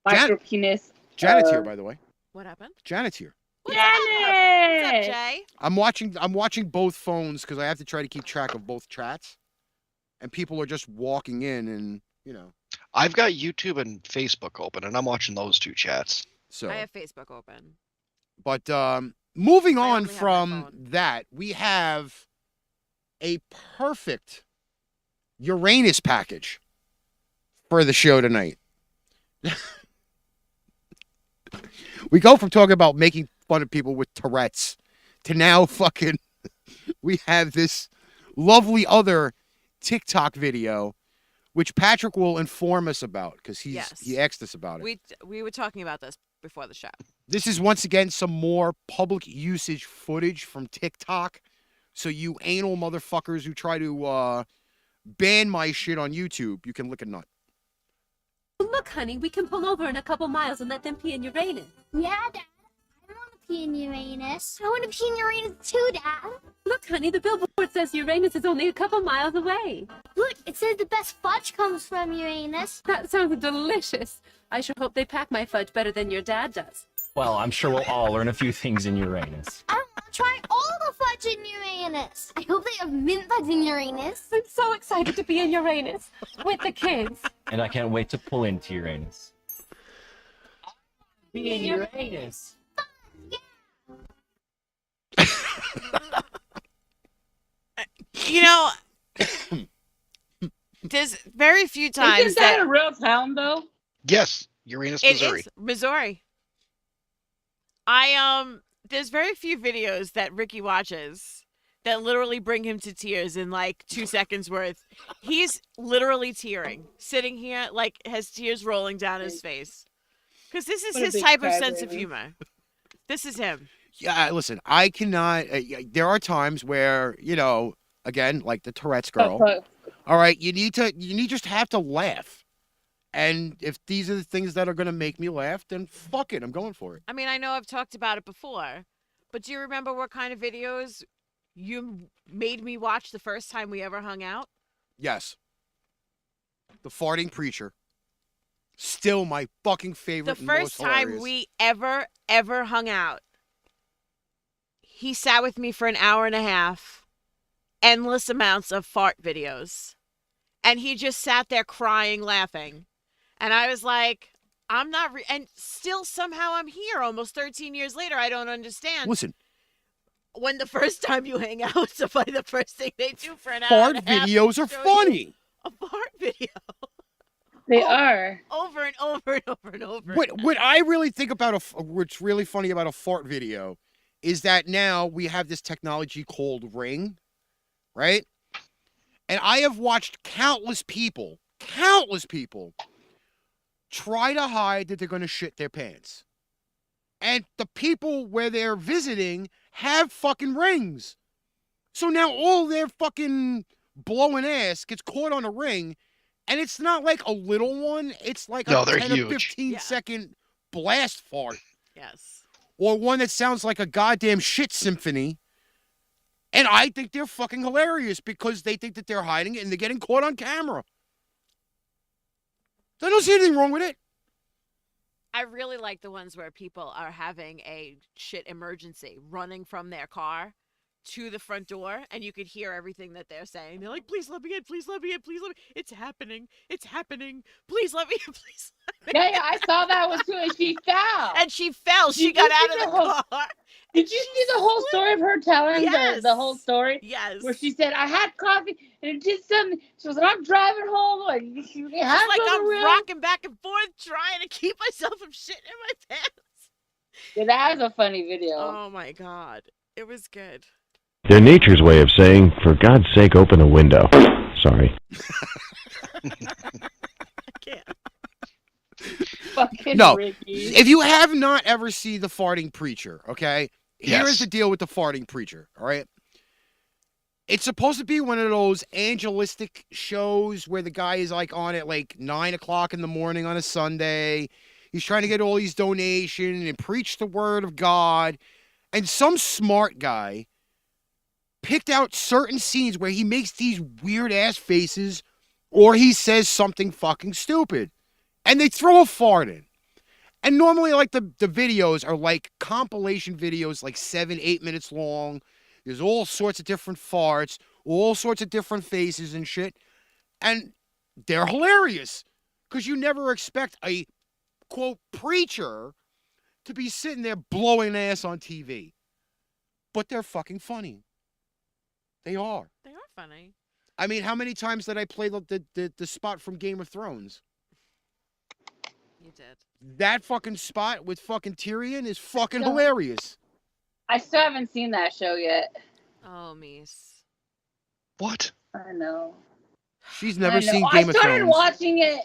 Speaker 4: Micro penis.
Speaker 3: Janet's here, by the way.
Speaker 5: What happened?
Speaker 3: Janet's here.
Speaker 5: What's up? What's up,
Speaker 4: Janet!
Speaker 5: Jay?
Speaker 3: I'm watching both phones because I have to try to keep track of both chats. And people are just walking in and, you know.
Speaker 6: I've got YouTube and Facebook open, and I'm watching those 2 chats.
Speaker 3: So
Speaker 5: I have Facebook open.
Speaker 3: but moving
Speaker 5: I
Speaker 3: on
Speaker 5: only have my
Speaker 3: from
Speaker 5: phone.
Speaker 3: that, we have a perfect Uranus package for the show tonight. We go from talking about making fun of people with Tourette's to now fucking we have this lovely other TikTok video which Patrick will inform us about because he asked us about it.
Speaker 5: We were talking about this before the show.
Speaker 3: This is once again some more public usage footage from TikTok. So you anal motherfuckers who try to ban my shit on YouTube, you can lick a nut.
Speaker 8: Look, honey, we can pull over in a couple miles and let them pee in Uranus.
Speaker 9: Yeah, Dad. I want to pee in Uranus. I want to pee in Uranus too, Dad.
Speaker 8: Look, honey, the billboard says Uranus is only a couple miles away.
Speaker 9: Look, it says the best fudge comes from Uranus.
Speaker 8: That sounds delicious. I sure hope they pack my fudge better than your dad does.
Speaker 10: Well, I'm sure we'll all learn a few things in Uranus.
Speaker 9: I want to try all the fudge in Uranus. I hope they have mint fudge in Uranus.
Speaker 8: I'm so excited to be in Uranus with the kids.
Speaker 10: And I can't wait to pull into Uranus. Be in Uranus.
Speaker 5: You know, there's very few times
Speaker 4: Isn't that a real town, though?
Speaker 6: Yes, Uranus,
Speaker 5: it
Speaker 6: Missouri.
Speaker 5: is Missouri. I There's very few videos that Ricky watches that literally bring him to tears in like 2 seconds worth. He's literally tearing, sitting here like has tears rolling down his face. Because this is
Speaker 4: What a
Speaker 5: his
Speaker 4: big
Speaker 5: type of sense of
Speaker 4: crybaby.
Speaker 5: humor. This is him.
Speaker 3: Yeah, listen, I cannot. There are times where, again, like the Tourette's girl. All right, you need just have to laugh. And if these are the things that are going to make me laugh, then fuck it, I'm going for it.
Speaker 5: I mean, I know I've talked about it before, but do you remember what kind of videos you made me watch the first time we ever hung out?
Speaker 3: Yes. The farting preacher. Still my fucking favorite.
Speaker 5: The
Speaker 3: and most
Speaker 5: first time
Speaker 3: hilarious.
Speaker 5: we ever hung out, he sat with me for an hour and a half, endless amounts of fart videos. And he just sat there crying, laughing. And I was like, I'm not, and still somehow I'm here almost 13 years later. I don't understand.
Speaker 3: Listen,
Speaker 5: When the first time you hang out, somebody, the first thing they do for an hour
Speaker 3: fart
Speaker 5: and a half
Speaker 3: videos
Speaker 5: is
Speaker 3: are
Speaker 5: show you
Speaker 3: funny.
Speaker 5: A fart video.
Speaker 4: They are.
Speaker 5: Over and over and over and over.
Speaker 3: What I really think about what's really funny about a fart video is that now we have this technology called Ring, right? And I have watched countless people try to hide that they're going to shit their pants. And the people where they're visiting have fucking rings. So now all their fucking blowing ass gets caught on a ring, and it's not like a little one. It's like a
Speaker 6: they're
Speaker 3: 10 or
Speaker 6: huge.
Speaker 3: 15 second blast fart.
Speaker 5: Yes.
Speaker 3: Or one that sounds like a goddamn shit symphony. And I think they're fucking hilarious because they think that they're hiding it and they're getting caught on camera. I don't see anything wrong with it.
Speaker 5: I really like the ones where people are having a shit emergency, running from their car to the front door, and you could hear everything that they're saying. They're like, please let me in, please let me in, please let me in. It's happening. It's happening. Please let me in, please let me in.
Speaker 4: Yeah, I saw that one too, and she fell.
Speaker 5: And she fell. She
Speaker 4: Did
Speaker 5: got
Speaker 4: you
Speaker 5: out
Speaker 4: see
Speaker 5: of
Speaker 4: the
Speaker 5: the
Speaker 4: whole-
Speaker 5: car.
Speaker 4: Did you see the whole story of her telling
Speaker 5: Yes.
Speaker 4: the whole story?
Speaker 5: Yes.
Speaker 4: Where she said, I had coffee and it did something. She was like, I'm driving home. Like, she
Speaker 5: It's
Speaker 4: had
Speaker 5: like I'm
Speaker 4: rim.
Speaker 5: rocking back and forth trying to keep myself from shit in my pants.
Speaker 4: Yeah, that was a funny video.
Speaker 5: Oh my God. It was good.
Speaker 11: They're nature's way of saying, for God's sake, open a window. Sorry.
Speaker 5: I can't.
Speaker 4: Fucking
Speaker 3: No,
Speaker 4: Ricky.
Speaker 3: if you have not ever seen The Farting Preacher, okay? Here
Speaker 6: Yes.
Speaker 3: is the deal with The Farting Preacher, all right? It's supposed to be one of those angelistic shows where the guy is like on at like 9 o'clock in the morning on a Sunday. He's trying to get all these donations and preach the word of God. And some smart guy picked out certain scenes where he makes these weird ass faces or he says something fucking stupid. And they throw a fart in. And normally, like, the videos are like compilation videos, like 7-8 minutes long. There's all sorts of different farts, all sorts of different faces and shit. And they're hilarious. Because you never expect a, quote, preacher to be sitting there blowing ass on TV. But they're fucking funny. They are.
Speaker 5: They are funny.
Speaker 3: I mean, how many times did I play the spot from Game of Thrones?
Speaker 5: You did.
Speaker 3: That fucking spot with fucking Tyrion is fucking
Speaker 4: No.
Speaker 3: hilarious.
Speaker 4: I still haven't seen that show yet.
Speaker 5: Oh, Meice.
Speaker 6: What?
Speaker 4: I know.
Speaker 3: She's never
Speaker 4: I know.
Speaker 3: seen Game
Speaker 4: I
Speaker 3: of
Speaker 4: started
Speaker 3: Thrones.
Speaker 4: watching it,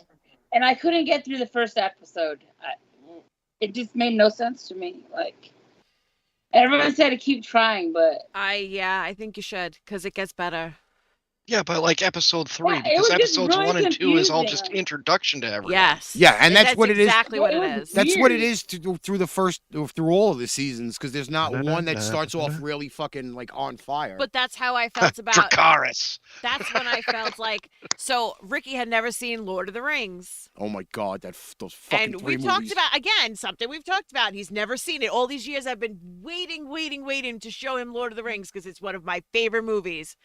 Speaker 4: and I couldn't get through the first episode. It just made no sense to me. Like, everyone said to keep trying, but
Speaker 5: I think you should, because it gets better.
Speaker 6: Yeah, but like episode 3,
Speaker 4: Yeah, it
Speaker 6: because
Speaker 4: was just
Speaker 6: episodes
Speaker 4: really
Speaker 6: 1 and 2 is all
Speaker 4: confusing.
Speaker 6: just introduction to everyone.
Speaker 5: Yes.
Speaker 3: Yeah, and that's what it is.
Speaker 5: exactly what it
Speaker 4: It was
Speaker 5: is.
Speaker 3: That's what it
Speaker 4: Weird.
Speaker 3: is through all of the seasons, because there's not one that starts off really fucking like on fire.
Speaker 5: But that's how I felt about.
Speaker 6: Dracarys.
Speaker 5: That's when I felt like. So Ricky had never seen Lord of the Rings,
Speaker 3: oh my god, those fucking
Speaker 5: and
Speaker 3: three
Speaker 5: we've
Speaker 3: movies.
Speaker 5: talked about again something we've talked about. He's never seen it. All these years I've been waiting to show him Lord of the Rings because it's one of my favorite movies.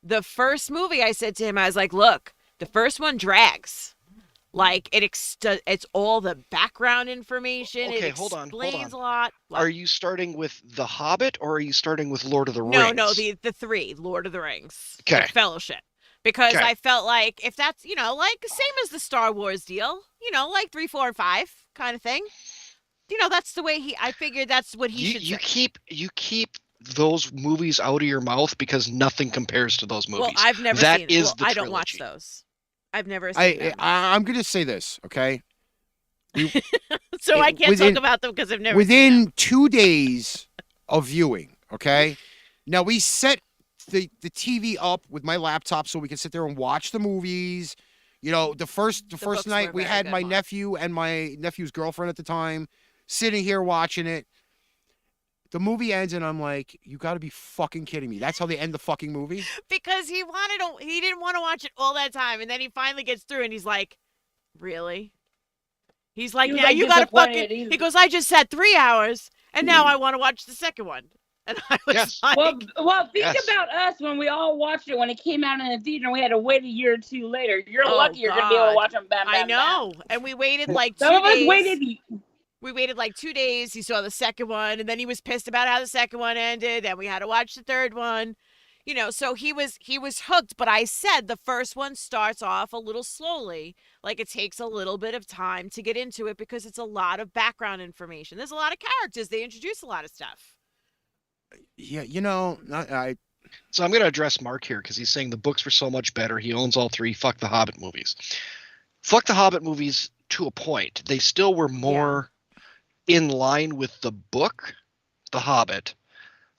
Speaker 5: The first movie, I said to him, I was like, look, the first one drags. Like, it's all the background information.
Speaker 6: Okay,
Speaker 5: it
Speaker 6: hold on.
Speaker 5: explains a lot. What?
Speaker 6: Are you starting with The Hobbit or are you starting with Lord of the Rings?
Speaker 5: No, the three, Lord of the Rings.
Speaker 6: Okay.
Speaker 5: The Fellowship. Because
Speaker 6: Okay.
Speaker 5: I felt like if that's, like same as the Star Wars deal, like 3, 4, and 5 kind of thing. that's the way I figured that's what he should say.
Speaker 6: You keep those movies out of your mouth because nothing compares to those movies.
Speaker 5: Well, I've never
Speaker 6: that
Speaker 5: seen
Speaker 6: is
Speaker 5: well,
Speaker 6: the
Speaker 5: I don't watch
Speaker 6: trilogy.
Speaker 5: those. I've never seen them.
Speaker 3: I'm going to say this, okay?
Speaker 5: So I can't talk about them because I've never seen them.
Speaker 3: Within 2 days of viewing, okay? Now, we set the TV up with my laptop so we can sit there and watch the movies. The first night we had my nephew and my nephew's girlfriend at the time sitting here watching it. The movie ends and I'm like, you got to be fucking kidding me. That's how they end the fucking movie?
Speaker 5: Because he didn't want to watch it all that time, and then he finally gets through and he's like, really? He's like, now you got to fucking... He goes, I just sat 3 hours and now I want to watch the second one. And I was like...
Speaker 4: Well, think about us when we all watched it when it came out in the theater and we had to wait a year or two later. You're lucky you're going to be able to watch them bam, bam,
Speaker 5: I know.
Speaker 4: bam.
Speaker 5: And we waited like 2
Speaker 4: Some of us
Speaker 5: days. We waited like 2 days. He saw the second one, and then he was pissed about how the second one ended, and we had to watch the third one. So he was hooked, but I said the first one starts off a little slowly. Like it takes a little bit of time to get into it because it's a lot of background information. There's a lot of characters. They introduce a lot of stuff.
Speaker 3: Yeah,
Speaker 6: So I'm going to address Mark here because he's saying the books were so much better. He owns all three. Fuck the Hobbit movies. Fuck the Hobbit movies to a point. They still were more in line with the book, The Hobbit,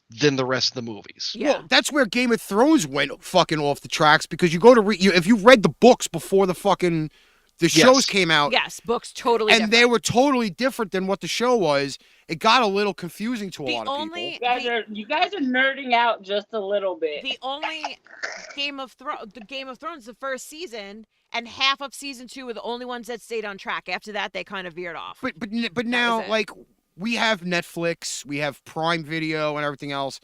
Speaker 6: than the rest of the movies.
Speaker 5: Yeah.
Speaker 3: Well, that's where Game of Thrones went fucking off the tracks because you go to if you read the books before the shows came out.
Speaker 5: Yes, books totally
Speaker 3: and
Speaker 5: different.
Speaker 3: they were totally different than what the show was. It got a little confusing to a lot of people.
Speaker 4: You guys are nerding out just a little bit.
Speaker 5: The only Game of Thrones, the first season and half of season 2 were the only ones that stayed on track. After that, they kind of veered off.
Speaker 3: But now, like, we have Netflix, we have Prime Video and everything else.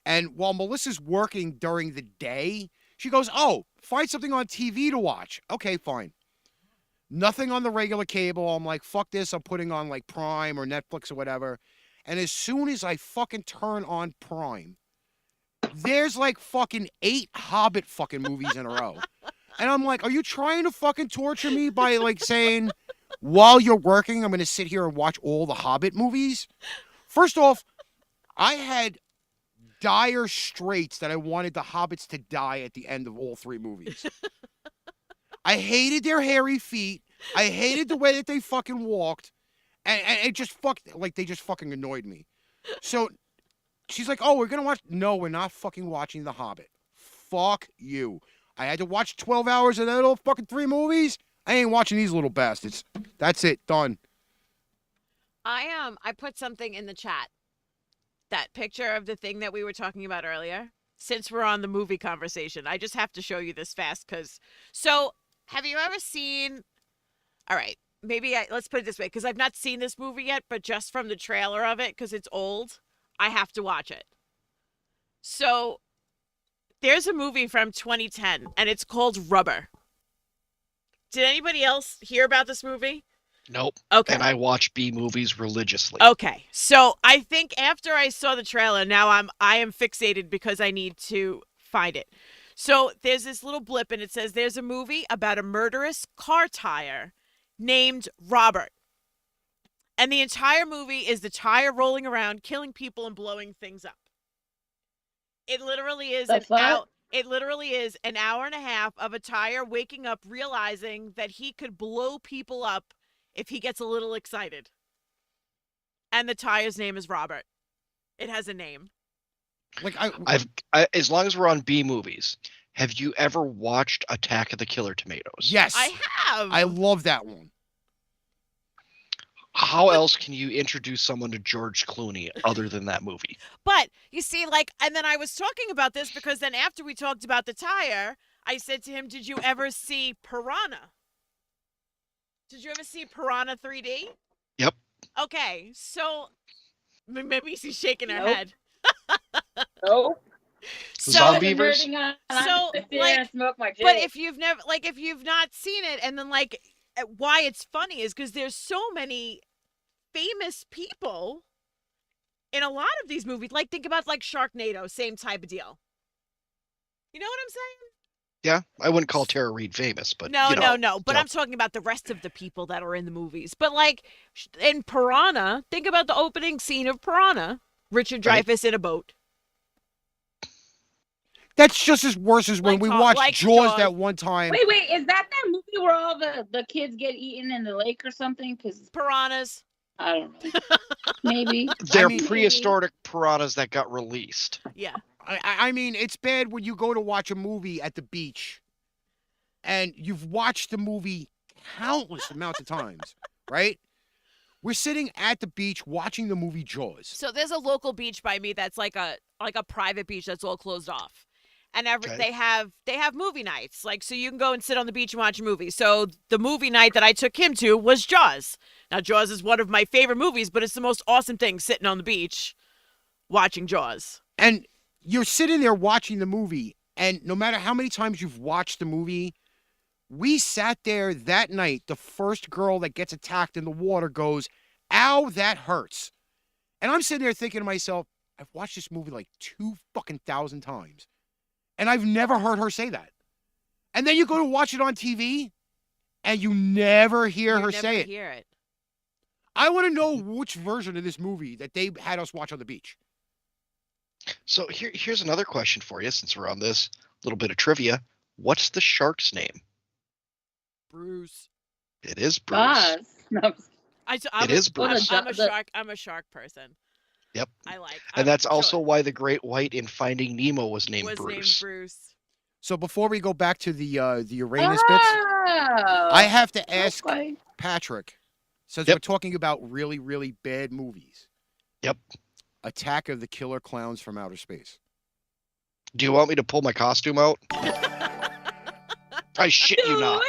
Speaker 3: And while Melissa's working during the day, she goes, oh, find something on TV to watch. Okay, fine. Nothing on the regular cable. I'm like, fuck this. I'm putting on, like, Prime or Netflix or whatever. And as soon as I fucking turn on Prime, there's, like, fucking 8 Hobbit fucking movies in a row. And I'm like, are you trying to fucking torture me by, like, saying, while you're working, I'm going to sit here and watch all the Hobbit movies? First off, I had dire straits that I wanted the Hobbits to die at the end of all 3 movies. I hated their hairy feet. I hated the way that they fucking walked. And it just they just fucking annoyed me. So she's like, oh, we're going to watch. No, we're not fucking watching The Hobbit. Fuck you. I had to watch 12 hours of that little fucking 3 movies. I ain't watching these little bastards. That's it. Done.
Speaker 5: I put something in the chat. That picture of the thing that we were talking about earlier. Since we're on the movie conversation, I just have to show you this fast so have you ever seen, all right, let's put it this way, because I've not seen this movie yet, but just from the trailer of it, because it's old, I have to watch it. So there's a movie from 2010, and it's called Rubber. Did anybody else hear about this movie?
Speaker 6: Nope.
Speaker 5: Okay.
Speaker 6: And I watch B movies religiously.
Speaker 5: Okay. So I think after I saw the trailer, now I am fixated because I need to find it. So there's this little blip and it says there's a movie about a murderous car tire named Robert. And the entire movie is the tire rolling around, killing people and blowing things up. It literally is an hour and a half of a tire waking up, realizing that he could blow people up if he gets a little excited. And the tire's name is Robert. It has a name.
Speaker 3: Like
Speaker 6: as long as we're on B movies, have you ever watched Attack of the Killer Tomatoes?
Speaker 3: Yes.
Speaker 5: I have.
Speaker 3: I love that one.
Speaker 6: How else can you introduce someone to George Clooney other than that movie?
Speaker 5: But you see, and then I was talking about this because then after we talked about the tire, I said to him, did you ever see Piranha? Did you ever see Piranha 3D?
Speaker 6: Yep.
Speaker 5: Okay, so maybe she's shaking her
Speaker 4: Nope.
Speaker 5: head.
Speaker 4: Nope.
Speaker 6: Zombievers?
Speaker 4: Smoke my
Speaker 5: but if you've not seen it, and then why it's funny is because there's so many famous people in a lot of these movies. Like think about Sharknado, same type of deal. You know what I'm saying?
Speaker 6: Yeah, I wouldn't call Tara Reid famous, but
Speaker 5: No,
Speaker 6: you know,
Speaker 5: no. But
Speaker 6: so.
Speaker 5: I'm talking about the rest of the people that are in the movies. But like in Piranha, think about the opening scene of Piranha. Richard
Speaker 6: Right.
Speaker 5: Dreyfuss in a boat.
Speaker 3: That's just as worse as when
Speaker 5: Like
Speaker 3: we
Speaker 5: Jaws-
Speaker 3: watched
Speaker 5: like
Speaker 3: Jaws
Speaker 5: Jaws.
Speaker 3: that one time.
Speaker 4: Wait, is that movie where all the kids get eaten in the lake or something? Because
Speaker 5: Piranhas.
Speaker 4: I don't know. Maybe.
Speaker 6: They're
Speaker 3: mean-
Speaker 6: prehistoric piranhas that got released.
Speaker 5: Yeah.
Speaker 3: I mean, it's bad when you go to watch a movie at the beach and you've watched the movie countless amounts of times, right? We're sitting at the beach watching the movie Jaws.
Speaker 5: So there's a local beach by me that's like a private beach that's all closed off. And
Speaker 6: Okay.
Speaker 5: they have movie nights. Like so you can go and sit on the beach and watch a movie. So the movie night that I took him to was Jaws. Now Jaws is one of my favorite movies, but it's the most awesome thing sitting on the beach watching Jaws.
Speaker 3: And you're sitting there watching the movie, and no matter how many times you've watched the movie, we sat there that night. The first girl that gets attacked in the water goes, "Ow, that hurts." And I'm sitting there thinking to myself, I've watched this movie like 2,000 times, and I've never heard her say that. And then you go to watch it on TV, and you never hear her say it.
Speaker 5: Hear it.
Speaker 3: I want to know which version of this movie that they had us watch on the beach.
Speaker 6: So here's another question for you, since we're on this little bit of trivia. What's the shark's name?
Speaker 5: Bruce.
Speaker 6: It is Bruce.
Speaker 4: Buzz. No,
Speaker 6: It is Bruce.
Speaker 5: I'm a shark person.
Speaker 6: Yep.
Speaker 5: I'm
Speaker 6: And that's
Speaker 5: sure.
Speaker 6: also why the great white in Finding Nemo was named Bruce.
Speaker 5: Named Bruce.
Speaker 3: So before we go back to the Uranus bits, I have to ask Patrick, since we're talking about really, really bad movies.
Speaker 6: Yep.
Speaker 3: Attack of the Killer Clowns from Outer Space.
Speaker 6: Do you want me to pull my costume out? I shit you not.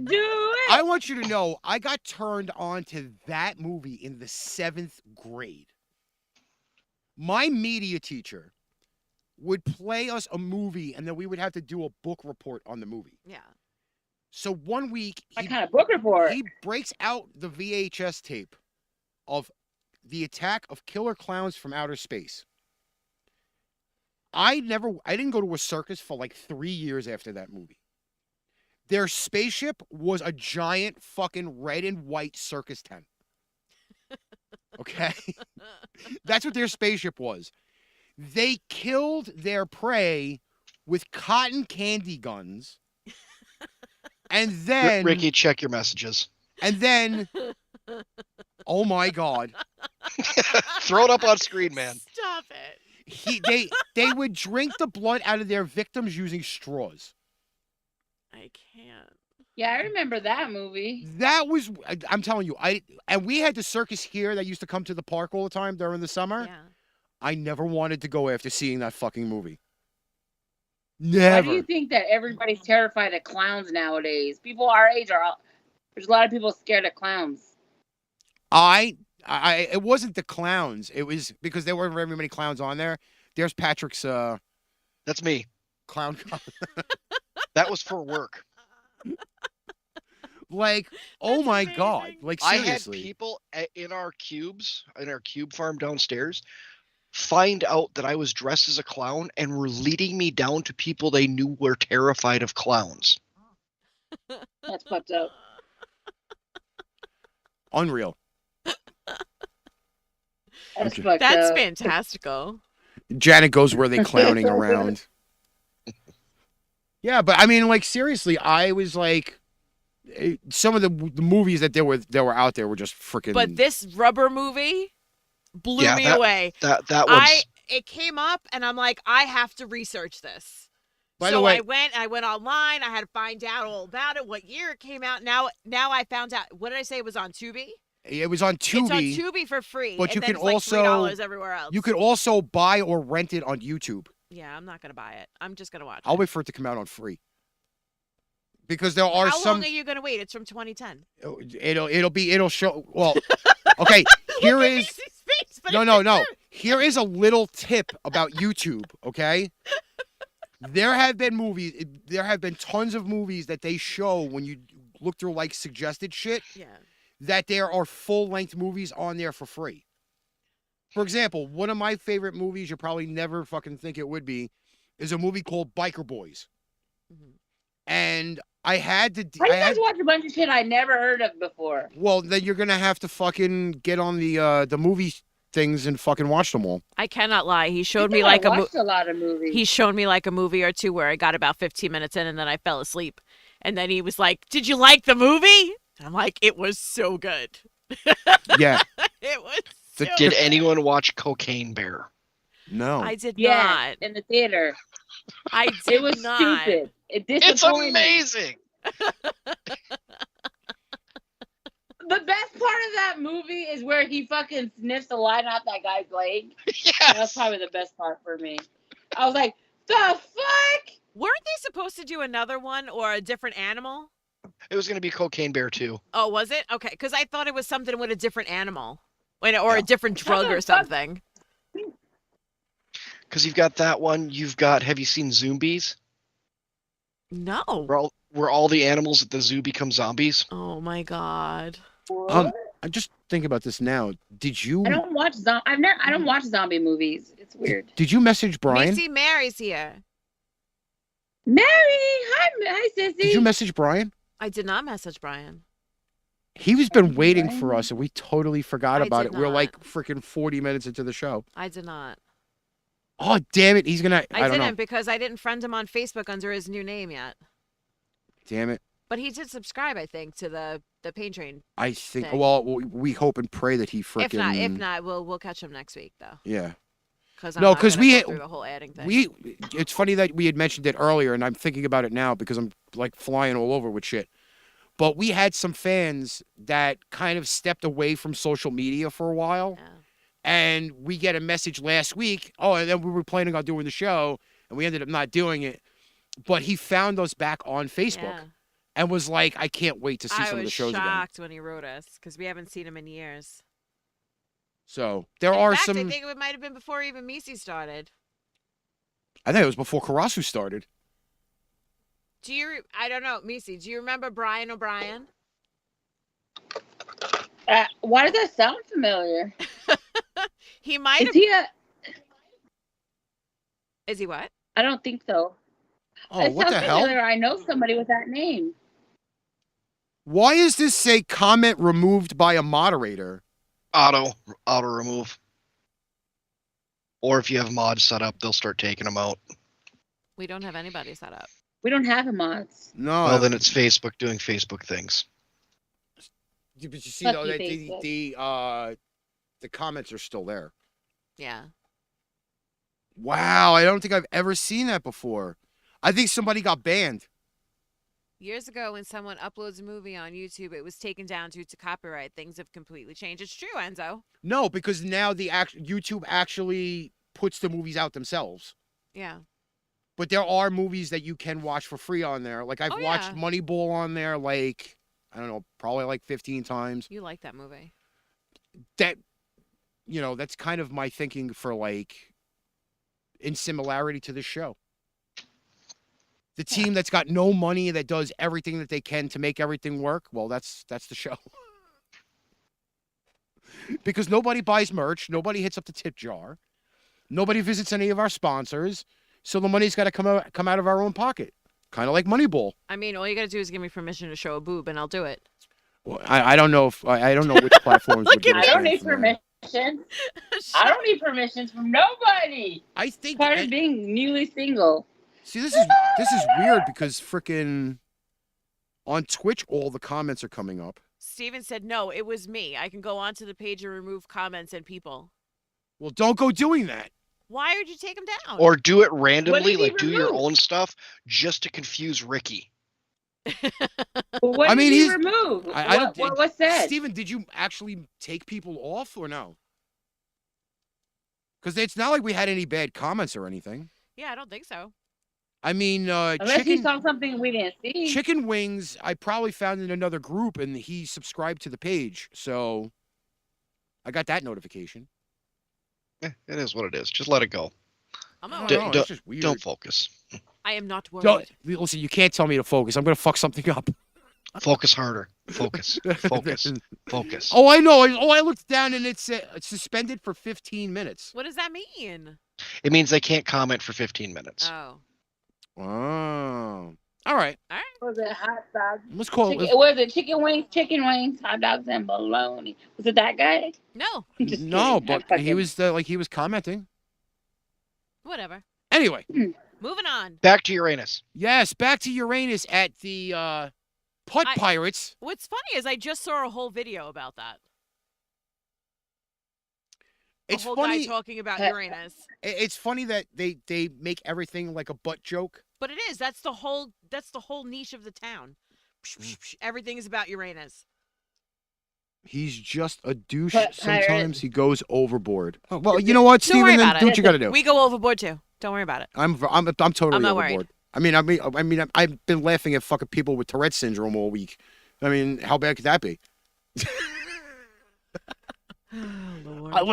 Speaker 4: Do it.
Speaker 3: I want you to know, I got turned on to that movie in the 7th grade. My media teacher would play us a movie, and then we would have to do a book report on the movie.
Speaker 5: Yeah.
Speaker 3: So one week,
Speaker 4: What kind of book report?
Speaker 3: he breaks out the VHS tape of the Attack of Killer Clowns from Outer Space. I didn't go to a circus for like 3 years after that movie. Their spaceship was a giant fucking red and white circus tent. Okay? That's what their spaceship was. They killed their prey with cotton candy guns. And then
Speaker 6: Ricky, check your messages.
Speaker 3: And then oh my God.
Speaker 6: Throw it up on screen, man.
Speaker 5: Stop it.
Speaker 3: They would drink the blood out of their victims using straws.
Speaker 5: I can't.
Speaker 4: Yeah, I remember that movie.
Speaker 3: That was, I'm telling you, and we had the circus here that used to come to the park all the time during the summer.
Speaker 5: Yeah.
Speaker 3: I never wanted to go after seeing that fucking movie.
Speaker 4: Why
Speaker 3: Never.
Speaker 4: do you think that everybody's terrified of clowns nowadays? People our age there's a lot of people scared of clowns.
Speaker 3: It wasn't the clowns. It was because there weren't very many clowns on there. There's Patrick's
Speaker 6: That's me.
Speaker 3: Clown.
Speaker 6: That was for work.
Speaker 3: Like, oh my God. Like,
Speaker 6: I had
Speaker 3: seriously.
Speaker 6: people in our cube farm downstairs, find out that I was dressed as a clown and were leading me down to people they knew were terrified of clowns.
Speaker 4: That's fucked up.
Speaker 3: Unreal.
Speaker 4: That's fucked
Speaker 5: That's
Speaker 4: up.
Speaker 5: fantastical.
Speaker 3: Janet goes where they clowning around. Yeah, but I mean, like, seriously, I was like, some of the movies that were out there were just freaking.
Speaker 5: But this rubber movie blew me away.
Speaker 6: That was.
Speaker 5: It came up, and I'm like, I have to research this.
Speaker 3: By the way,
Speaker 5: I went online. I had to find out all about it, what year it came out. Now I found out. What did I say? It was on Tubi.
Speaker 3: It was on Tubi.
Speaker 5: It's on Tubi for free.
Speaker 3: But you
Speaker 5: and then
Speaker 3: can
Speaker 5: it's like
Speaker 3: also
Speaker 5: $3 everywhere else.
Speaker 3: You could also buy or rent it on YouTube.
Speaker 5: Yeah, I'm not gonna buy it. I'm just gonna watch
Speaker 3: I'll
Speaker 5: it.
Speaker 3: wait for it to come out on free. Because there are
Speaker 5: How
Speaker 3: some.
Speaker 5: long are you gonna wait? It's from 2010.
Speaker 3: It'll show. Well, okay. Here is. No. Here is a little tip about YouTube. Okay. There have been movies. There have been tons of movies that they show when you look through like suggested shit.
Speaker 5: Yeah.
Speaker 3: That there are full-length movies on there for free. For example, one of my favorite movies, you probably never fucking think it would be, is a movie called Biker Boys. And I had to.
Speaker 4: How do you guys watch a bunch of shit I never heard of before?
Speaker 3: Well, then you're gonna have to fucking get on the movie things and fucking watch them all.
Speaker 5: I cannot lie. He showed
Speaker 4: I
Speaker 5: me like
Speaker 4: watched a lot of movies.
Speaker 5: He showed me like a movie or two where I got about 15 minutes in and then I fell asleep. And then he was like, "Did you like the movie?" I'm like, "It was so good."
Speaker 3: Yeah.
Speaker 5: It was.
Speaker 6: Did anyone watch Cocaine Bear?
Speaker 3: No.
Speaker 5: I did
Speaker 4: Yeah,
Speaker 5: not.
Speaker 4: in the theater.
Speaker 5: I did
Speaker 4: It was
Speaker 5: not.
Speaker 4: stupid.
Speaker 6: It's amazing.
Speaker 4: The best part of that movie is where he fucking sniffs the line out that guy's leg.
Speaker 6: Yes.
Speaker 4: That's probably the best part for me. I was like, the fuck?
Speaker 5: Weren't they supposed to do another one or a different animal?
Speaker 6: It was going to be Cocaine Bear too.
Speaker 5: Oh, was it? Okay, because I thought it was something with a different animal. Or a different drug or something.
Speaker 6: Because you've got that one. You've got, have you seen Zombies?
Speaker 5: No.
Speaker 6: Where all the animals at the zoo become zombies?
Speaker 5: Oh my god.
Speaker 3: I'm just thinking about this now. Did you?
Speaker 4: I don't watch I don't watch zombie movies. It's weird.
Speaker 3: Did you message Brian?
Speaker 5: Missy Mary's here.
Speaker 4: Mary, hi, sissy.
Speaker 3: Did you message Brian?
Speaker 5: I did not message Brian.
Speaker 3: He's been waiting for us, and we totally forgot
Speaker 5: I
Speaker 3: about
Speaker 5: did
Speaker 3: it. We're
Speaker 5: not.
Speaker 3: like freaking 40 minutes into the show.
Speaker 5: I did not.
Speaker 3: Oh, damn it. He's going to...
Speaker 5: I
Speaker 3: don't
Speaker 5: didn't
Speaker 3: know.
Speaker 5: because I didn't friend him on Facebook under his new name yet.
Speaker 3: Damn it.
Speaker 5: But he did subscribe, I think, to the Pain Train.
Speaker 3: I think...
Speaker 5: thing.
Speaker 3: Well, we hope and pray that he freaking...
Speaker 5: If not, we'll catch him next week though.
Speaker 3: Yeah.
Speaker 5: Because
Speaker 3: No,
Speaker 5: because
Speaker 3: we
Speaker 5: through the whole adding thing.
Speaker 3: It's funny that we had mentioned it earlier, and I'm thinking about it now because I'm like flying all over with shit. But we had some fans that kind of stepped away from social media for a while.
Speaker 5: Yeah.
Speaker 3: And we get a message last week. Oh, and then we were planning on doing the show, and we ended up not doing it. But he found us back on Facebook
Speaker 5: Yeah.
Speaker 3: and was like, I can't wait to see some of the shows
Speaker 5: I was
Speaker 3: again.
Speaker 5: shocked when he wrote us because we haven't seen him in years.
Speaker 3: So there
Speaker 5: In
Speaker 3: are
Speaker 5: fact,
Speaker 3: some...
Speaker 5: I think it might have been before even Meice started.
Speaker 3: I think it was before Karasu started.
Speaker 5: I don't know, Meice, do you remember Brian O'Brien?
Speaker 4: Why does that sound familiar?
Speaker 5: He might have... Is he what?
Speaker 4: I don't think so.
Speaker 3: Oh, what the hell?
Speaker 4: Familiar. I know somebody with that name.
Speaker 3: Why is this say comment removed by a moderator?
Speaker 6: Auto remove. Or if you have mods set up, they'll start taking them out.
Speaker 5: We don't have anybody set up.
Speaker 4: We don't have mods.
Speaker 3: No.
Speaker 6: Well, then it's Facebook doing Facebook things.
Speaker 3: But you see,
Speaker 4: Fuck
Speaker 3: though,
Speaker 4: you,
Speaker 3: that the comments are still there.
Speaker 5: Yeah.
Speaker 3: Wow, I don't think I've ever seen that before. I think somebody got banned.
Speaker 5: Years ago, when someone uploads a movie on YouTube, it was taken down due to copyright. Things have completely changed. It's true, Enzo.
Speaker 3: No, because now YouTube actually puts the movies out themselves.
Speaker 5: Yeah.
Speaker 3: But there are movies that you can watch for free on there. Like, I've watched Moneyball on there, like, I don't know, probably like 15 times.
Speaker 5: You like that movie.
Speaker 3: That, that's kind of my thinking for, like, in similarity to this show. The team that's got no money, that does everything that they can to make everything work, well, that's the show. Because nobody buys merch, nobody hits up the tip jar, nobody visits any of our sponsors, so the money's got to come out of our own pocket, kind of like Moneyball.
Speaker 5: I mean, all you got to do is give me permission to show a boob, and I'll do it.
Speaker 3: Well, I don't know I don't know which platforms would give us
Speaker 4: I don't need
Speaker 3: permission.
Speaker 4: permission. I don't need permissions from nobody.
Speaker 3: I think
Speaker 4: part of being newly single.
Speaker 3: See, this is weird because frickin' on Twitch, all the comments are coming up.
Speaker 5: Steven said, no, it was me. I can go onto the page and remove comments and people.
Speaker 3: Well, don't go doing that.
Speaker 5: Why would you take them down?
Speaker 6: Or do it randomly, like do your
Speaker 4: remove?
Speaker 6: own stuff just to confuse Ricky.
Speaker 4: What did he remove?
Speaker 3: I don't.
Speaker 4: What's that?
Speaker 3: Steven, did you actually take people off or no? Because it's not like we had any bad comments or anything.
Speaker 5: Yeah, I don't think so.
Speaker 3: I mean,
Speaker 4: Unless he saw something we didn't see.
Speaker 3: Chicken Wings, I probably found in another group, and he subscribed to the page, so I got that notification.
Speaker 6: It is what it is. Just let it go.
Speaker 5: I'm not
Speaker 3: worried. It's just weird.
Speaker 6: Don't focus.
Speaker 5: I am not worried.
Speaker 3: Listen, you can't tell me to focus. I'm going to fuck something up.
Speaker 6: Focus harder. Focus. Focus. Focus.
Speaker 3: Oh, I know. I looked down, and it said suspended for 15 minutes.
Speaker 5: What does that mean?
Speaker 6: It means they can't comment for 15 minutes.
Speaker 5: Oh.
Speaker 3: Oh. All right.
Speaker 4: Was it hot dogs?
Speaker 3: Let's call it.
Speaker 4: Was it chicken wings, hot dogs, and bologna? Was it that guy?
Speaker 5: No.
Speaker 4: Just
Speaker 3: No,
Speaker 4: kidding.
Speaker 3: but he was he was commenting.
Speaker 5: Whatever.
Speaker 3: Anyway,
Speaker 5: Moving on.
Speaker 6: Back to Uranus.
Speaker 3: yes, back to Uranus at the Putt Pirates.
Speaker 5: What's funny is I just saw a whole video about that.
Speaker 3: It's
Speaker 5: a whole
Speaker 3: funny.
Speaker 5: guy talking about Uranus.
Speaker 3: It's funny that they make everything like a butt joke.
Speaker 5: But it is. That's the whole niche of the town. Everything is about Uranus.
Speaker 3: He's just a douche.
Speaker 4: But
Speaker 3: Sometimes he goes overboard. Oh, well, you know what,
Speaker 5: Don't worry
Speaker 3: Steven? Then
Speaker 5: about
Speaker 3: do
Speaker 5: it.
Speaker 3: what you got to do.
Speaker 5: We go overboard too. Don't worry about it.
Speaker 3: I'm totally
Speaker 5: I'm not
Speaker 3: overboard.
Speaker 5: worried.
Speaker 3: I mean, I've been laughing at fucking people with Tourette syndrome all week. I mean, how bad could that be?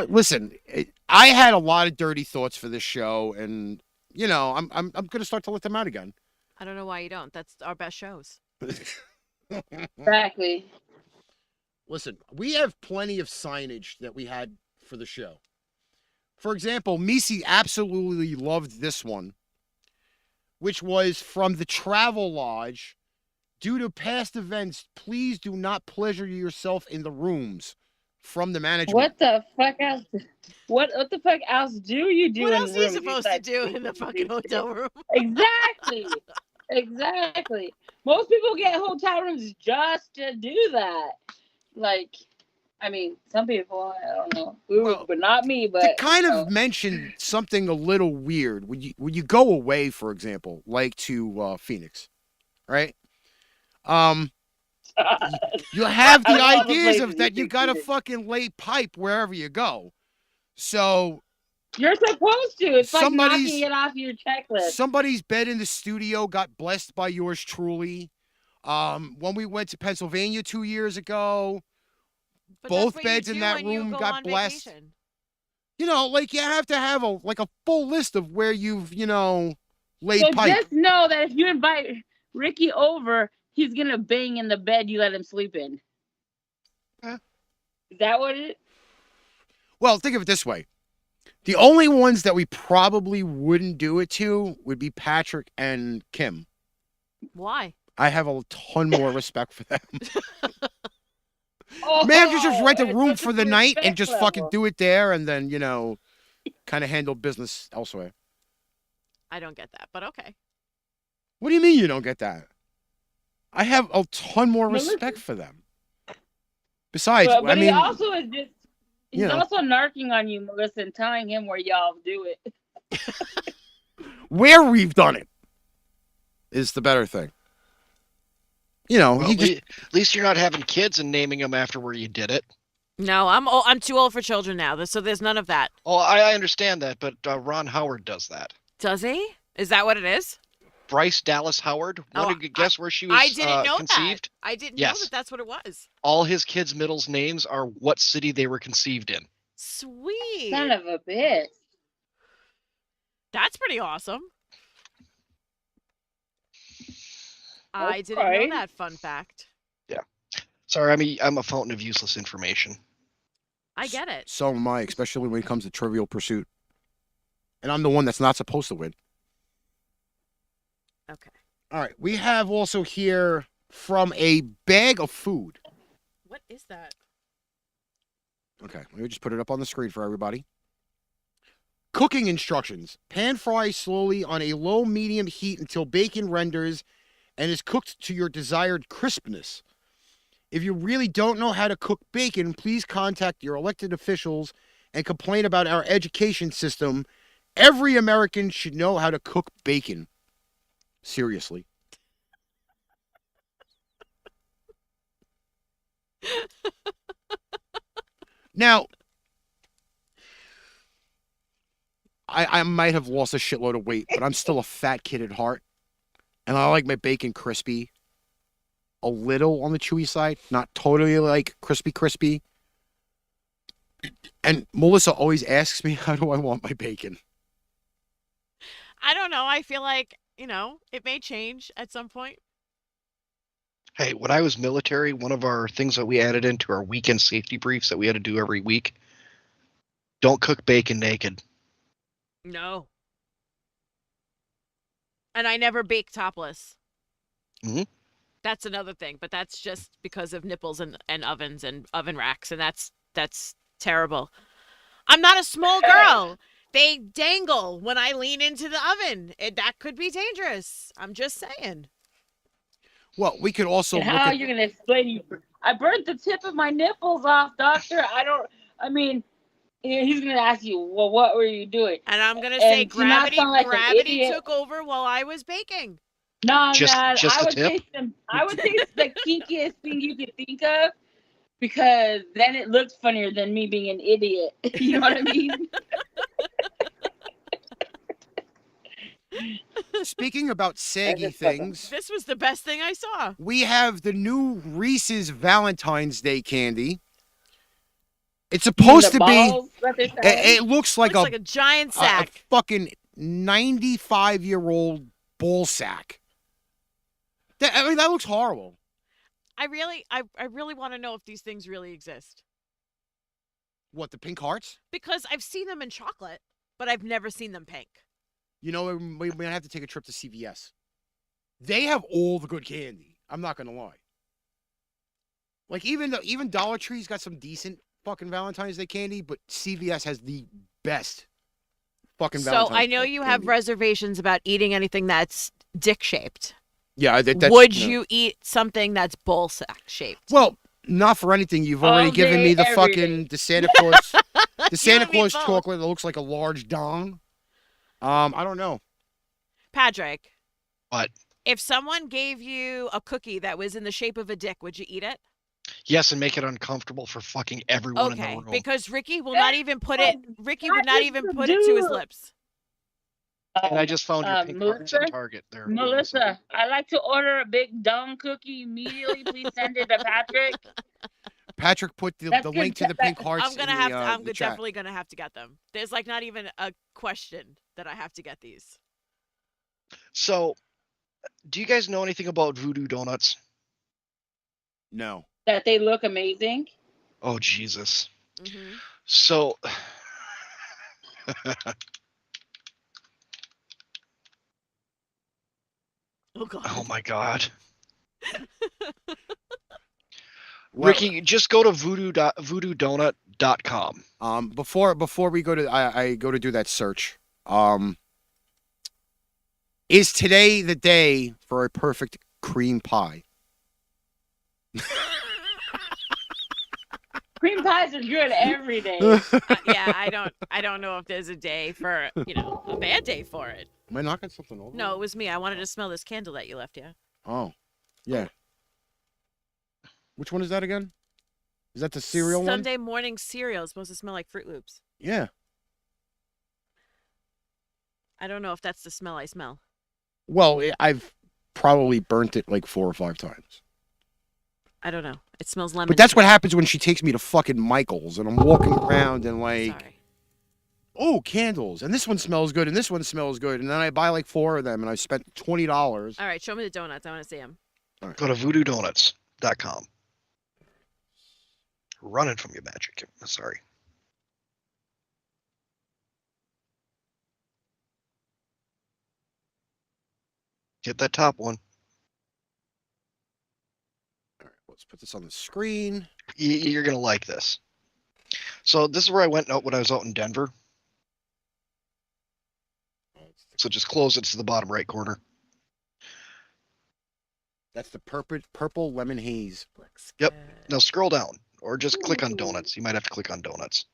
Speaker 3: Listen, I had a lot of dirty thoughts for this show, and you know, I'm gonna start to let them out again.
Speaker 5: I don't know why you don't. That's our best shows.
Speaker 4: Exactly.
Speaker 3: Listen, we have plenty of signage that we had for the show. For example, Meice absolutely loved this one, which was from the Travel Lodge. Due to past events, please do not pleasure yourself in the rooms. From the management.
Speaker 4: What the fuck else? What the fuck else do you do?
Speaker 5: What
Speaker 4: in
Speaker 5: else are you
Speaker 4: rooms
Speaker 5: supposed to
Speaker 4: besides
Speaker 5: do
Speaker 4: sleep?
Speaker 5: in the fucking hotel room?
Speaker 4: Exactly. Exactly. Most people get hotel rooms just to do that. Like, I mean, some people, I don't know,
Speaker 3: Well,
Speaker 4: but not me. But
Speaker 3: to kind of mention something a little weird, when you go away, for example, like to Phoenix, right? You have the ideas of that you gotta fucking lay pipe wherever you go. So
Speaker 4: you're supposed to. It's like
Speaker 3: somebody's-
Speaker 4: knocking it off your checklist.
Speaker 3: somebody's bed in the studio got blessed by yours truly. When we went to Pennsylvania 2 years ago,
Speaker 5: But
Speaker 3: both
Speaker 5: that's what you
Speaker 3: beds in
Speaker 5: do
Speaker 3: that
Speaker 5: when you
Speaker 3: room
Speaker 5: go
Speaker 3: got
Speaker 5: on
Speaker 3: blessed.
Speaker 5: vacation.
Speaker 3: You know, like you have to have a full list of where you've, laid
Speaker 4: So
Speaker 3: pipe.
Speaker 4: just know that if you invite Ricky over, he's gonna bang in the bed you let him sleep in.
Speaker 6: Huh?
Speaker 4: Is that what it?
Speaker 3: Well, think of it this way. The only ones that we probably wouldn't do it to would be Patrick and Kim.
Speaker 5: Why?
Speaker 3: I have a ton more respect for them.
Speaker 4: Oh,
Speaker 3: Man, just rent a
Speaker 4: it's
Speaker 3: room
Speaker 4: such
Speaker 3: for the night and
Speaker 4: respect
Speaker 3: just
Speaker 4: level.
Speaker 3: fucking do it there and then, kind of handle business elsewhere.
Speaker 5: I don't get that, but okay.
Speaker 3: What do you mean you don't get that? I have a ton more
Speaker 4: Melissa-
Speaker 3: respect for them. Besides,
Speaker 4: But
Speaker 3: I mean,
Speaker 4: he also is just. He's
Speaker 3: you know.
Speaker 4: also narking on you, Melissa, and telling him where y'all do it.
Speaker 3: where we've done it is the better thing.
Speaker 6: Well,
Speaker 3: he just
Speaker 6: at least you're not having kids and naming them after where you did it.
Speaker 5: No, I'm too old for children now, so there's none of that.
Speaker 6: Oh, I understand that, but Ron Howard does that.
Speaker 5: Does he? Is that what it is?
Speaker 6: Bryce Dallas Howard. Want to guess where she was
Speaker 5: I didn't know
Speaker 6: conceived?
Speaker 5: that. I didn't know
Speaker 6: Yes.
Speaker 5: that that's what it was.
Speaker 6: All his kids' middle names are what city they were conceived in.
Speaker 5: Sweet.
Speaker 4: Son of a bitch.
Speaker 5: That's pretty awesome. I didn't
Speaker 4: Okay.
Speaker 5: know that fun fact.
Speaker 6: Sorry, I'm a fountain of useless information.
Speaker 5: I get it.
Speaker 3: so am I, especially when it comes to Trivial Pursuit. And I'm the one that's not supposed to win.
Speaker 5: Okay.
Speaker 3: All right, we have also here from a bag of food.
Speaker 5: What is that?
Speaker 3: Okay, let me just put it up on the screen for everybody. Cooking instructions. Pan fry slowly on a low-medium heat until bacon renders and is cooked to your desired crispness. If you really don't know how to cook bacon, please contact your elected officials and complain about our education system. Every American should know how to cook bacon. Seriously. Now, I might have lost a shitload of weight, but I'm still a fat kid at heart. And I like my bacon crispy. A little on the chewy side, not totally like crispy. And Melissa always asks me, how do I want my bacon?
Speaker 5: I don't know. I feel like, it may change at some point.
Speaker 6: Hey, when I was military, one of our things that we added into our weekend safety briefs that we had to do every week, don't cook bacon naked.
Speaker 5: No. And I never bake topless.
Speaker 6: Mhm.
Speaker 5: That's another thing, but that's just because of nipples and ovens and oven racks, and that's terrible. I'm not a small girl. They dangle when I lean into the oven. That could be dangerous. I'm just saying.
Speaker 3: Well, we could also
Speaker 4: And
Speaker 3: look
Speaker 4: how
Speaker 3: at.
Speaker 4: you're gonna explain? I burnt the tip of my nipples off, doctor. I mean, he's gonna ask you, well, what were you doing?
Speaker 5: And I'm gonna say
Speaker 4: And to not
Speaker 5: gravity
Speaker 4: sound like an
Speaker 5: gravity
Speaker 4: idiot-
Speaker 5: took over while I was baking.
Speaker 4: No,
Speaker 6: Just
Speaker 4: man.
Speaker 6: the
Speaker 4: I would
Speaker 6: tip?
Speaker 4: say it's the kinkiest thing you could think of, because then it looks funnier than me being an idiot. You know what I mean?
Speaker 3: Speaking about saggy things,
Speaker 5: This was the best thing I saw.
Speaker 3: we have the new Reese's Valentine's Day candy. It's supposed to be. It looks like
Speaker 5: Looks like a giant
Speaker 3: a
Speaker 5: sack.
Speaker 3: fucking 95-year-old ball sack. I mean, that looks horrible.
Speaker 5: I really want to know if these things really exist.
Speaker 3: What, the pink hearts?
Speaker 5: Because I've seen them in chocolate, but I've never seen them pink.
Speaker 3: You know, we might have to take a trip to CVS. They have all the good candy. I'm not gonna lie. Like even Dollar Tree's got some decent fucking Valentine's Day candy, but CVS has the best fucking Valentine's
Speaker 5: So I know
Speaker 3: Day
Speaker 5: you have
Speaker 3: candy.
Speaker 5: reservations about eating anything that's dick shaped.
Speaker 3: Yeah, that's,
Speaker 5: Would
Speaker 3: no.
Speaker 5: you eat something that's ball sack shaped?
Speaker 3: Well, not for anything. You've already
Speaker 4: All
Speaker 3: given
Speaker 4: day,
Speaker 3: me the
Speaker 4: every
Speaker 3: fucking the Santa Claus the Santa
Speaker 5: and me
Speaker 3: Claus
Speaker 5: both.
Speaker 3: chocolate that looks like a large dong. I don't know.
Speaker 5: Patrick,
Speaker 6: What?
Speaker 5: if someone gave you a cookie that was in the shape of a dick, would you eat it?
Speaker 6: Yes, and make it uncomfortable for fucking everyone in the
Speaker 5: Okay,
Speaker 6: room.
Speaker 5: because Ricky will not even put it. Ricky would not even put it to his lips.
Speaker 6: And I just found your pink hearts
Speaker 4: Melissa,
Speaker 6: at Target there.
Speaker 4: Melissa, I'd like to order a big dung cookie immediately. Please send it to Patrick.
Speaker 3: Patrick put the
Speaker 4: That's
Speaker 3: link
Speaker 4: good.
Speaker 3: to the pink hearts.
Speaker 5: I'm gonna
Speaker 3: in
Speaker 5: have
Speaker 3: the,
Speaker 5: to. I'm
Speaker 3: the chat.
Speaker 5: definitely gonna have to get them. There's like not even a question that I have to get these.
Speaker 6: So, do you guys know anything about Voodoo Donuts?
Speaker 3: No.
Speaker 4: That they look amazing.
Speaker 6: Oh, Jesus.
Speaker 5: Mm-hmm.
Speaker 6: So,
Speaker 5: Oh God.
Speaker 6: oh my God.
Speaker 3: Well,
Speaker 6: Ricky, just go to voodoodonut.com.
Speaker 3: Before we go to I go to do that search. Is today the day for a perfect cream pie?
Speaker 4: Cream pies are good every day.
Speaker 5: Yeah, I don't know if there's a day for a bad day for it.
Speaker 3: Am I knocking something over?
Speaker 5: No, it was me. I wanted to smell this candle that you left. Yeah.
Speaker 3: Oh, yeah. Which one is that again? Is that the cereal one?
Speaker 5: Sunday morning cereal is supposed to smell like Fruit Loops.
Speaker 3: Yeah.
Speaker 5: I don't know if that's the smell I smell.
Speaker 3: Well, I've probably burnt it like 4 or 5 times.
Speaker 5: I don't know. It smells lemon.
Speaker 3: But that's what happens when she takes me to fucking Michael's and I'm walking around and like,
Speaker 5: Sorry.
Speaker 3: oh, candles. And this one smells good and this one smells good. And then I buy like 4 of them and I spent $20.
Speaker 5: All right, show me the donuts. I want to see them.
Speaker 6: Go to voodoodonuts.com. Running from you, Magic. Sorry. Hit that top one.
Speaker 3: All right, let's put this on the screen.
Speaker 6: You're going to like this. So this is where I went out when I was out in Denver. So just close it to the bottom right corner.
Speaker 3: That's the purple lemon haze.
Speaker 6: Yep. Now scroll down or just click on donuts. You might have to click on donuts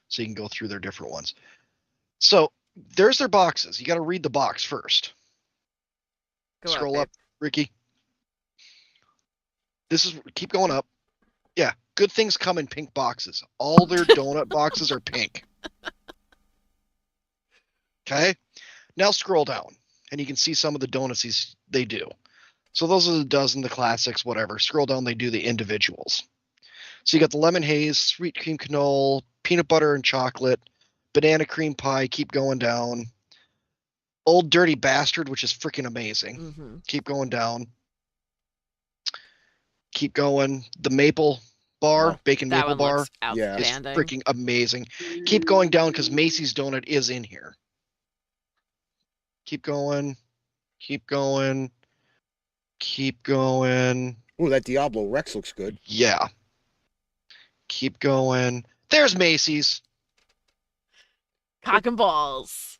Speaker 6: so you can go through their different ones. So there's their boxes. You got to read the box first.
Speaker 5: Go
Speaker 6: Scroll
Speaker 5: babe.
Speaker 6: up, Ricky. Keep going up. Yeah. Good things come in pink boxes. All their donut boxes are pink. Okay. Now scroll down and you can see some of the donuts they do. So those are the dozen, the classics, whatever. Scroll down, they do the individuals. So you got the lemon haze, sweet cream cannoli, peanut butter and chocolate, banana cream pie, keep going down. Old Dirty Bastard, which is freaking amazing.
Speaker 5: Mm-hmm.
Speaker 6: Keep going down. Keep going. The maple bar, bacon
Speaker 5: That
Speaker 6: maple
Speaker 5: one
Speaker 6: bar
Speaker 5: looks
Speaker 6: is
Speaker 5: outstanding.
Speaker 6: freaking amazing. Keep going down because Macy's donut is in here. Keep going. Keep going. Keep going.
Speaker 3: Oh, that Diablo Rex looks good.
Speaker 6: Yeah. Keep going. There's Macy's.
Speaker 5: Cock and balls.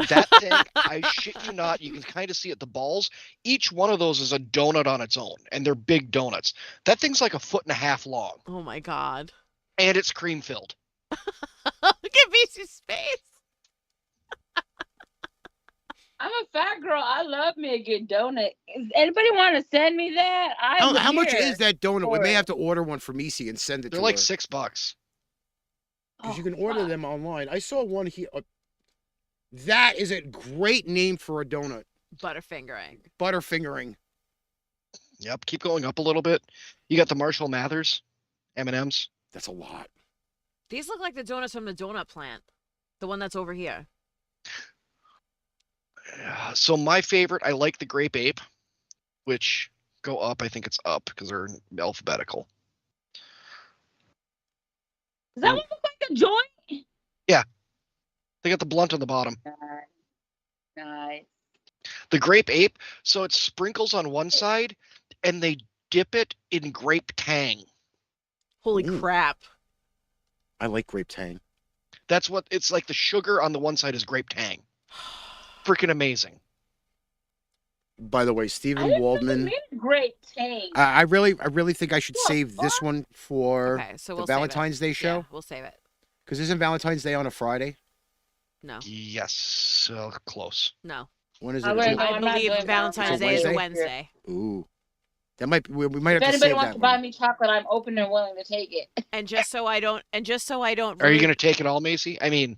Speaker 6: That thing, I shit you not, you can kind of see it. The balls, each one of those is a donut on its own, and they're big donuts. That thing's like 1.5 feet long,
Speaker 5: Oh my god.
Speaker 6: and it's cream filled.
Speaker 5: Look at Macy's face.
Speaker 4: I'm a fat girl. I love me a good donut. Does anybody want to send me that?
Speaker 3: How much is that donut? We
Speaker 4: for
Speaker 3: may
Speaker 4: it.
Speaker 3: have to order one for Meice and send it
Speaker 6: They're
Speaker 3: to
Speaker 6: like
Speaker 3: her.
Speaker 6: $6.
Speaker 3: Because you can order them online. I saw one here. That is a great name for a donut.
Speaker 5: Butterfingering.
Speaker 3: Butterfingering.
Speaker 6: Yep, keep going up a little bit. You got the Marshall Mathers, M&Ms.
Speaker 3: That's a lot.
Speaker 5: These look like the donuts from the donut plant. The one that's over here.
Speaker 6: So my favorite, I like the Grape Ape, which go up. I think it's up because they're alphabetical.
Speaker 4: Does that one look like a joint?
Speaker 6: Yeah. They got the blunt on the bottom.
Speaker 4: Nice.
Speaker 6: The Grape Ape, so it's sprinkles on one side, and they dip it in grape tang.
Speaker 5: Holy
Speaker 3: Ooh.
Speaker 5: crap.
Speaker 3: I like grape tang.
Speaker 6: That's what it's like. The sugar on the one side is grape tang. Freaking amazing.
Speaker 3: By the way,
Speaker 4: I
Speaker 3: Stephen
Speaker 4: didn't know
Speaker 3: Waldman.
Speaker 4: they made great tank.
Speaker 3: I really think I should
Speaker 4: What,
Speaker 3: save this one for
Speaker 5: Okay, so
Speaker 3: the
Speaker 5: we'll save it.
Speaker 3: Valentine's Day
Speaker 5: Yeah,
Speaker 3: show.
Speaker 5: we'll save it.
Speaker 3: Because isn't Valentine's Day on a Friday?
Speaker 5: No.
Speaker 6: Yes, close.
Speaker 5: No.
Speaker 3: When is it?
Speaker 4: I
Speaker 3: Is
Speaker 4: learned
Speaker 3: it-
Speaker 4: No,
Speaker 5: I
Speaker 4: I'm not
Speaker 5: believe
Speaker 4: doing
Speaker 5: Valentine's
Speaker 3: Valentine's
Speaker 5: Day is a
Speaker 3: Day?
Speaker 5: Wednesday.
Speaker 3: Ooh, that might we might
Speaker 4: If
Speaker 3: have to
Speaker 4: anybody
Speaker 3: save
Speaker 4: wants
Speaker 3: that
Speaker 4: to buy
Speaker 3: one.
Speaker 4: me chocolate, I'm open and willing to take it.
Speaker 5: And just so I don't
Speaker 6: Are you
Speaker 5: ruin-
Speaker 6: gonna take it all, Macy? I mean,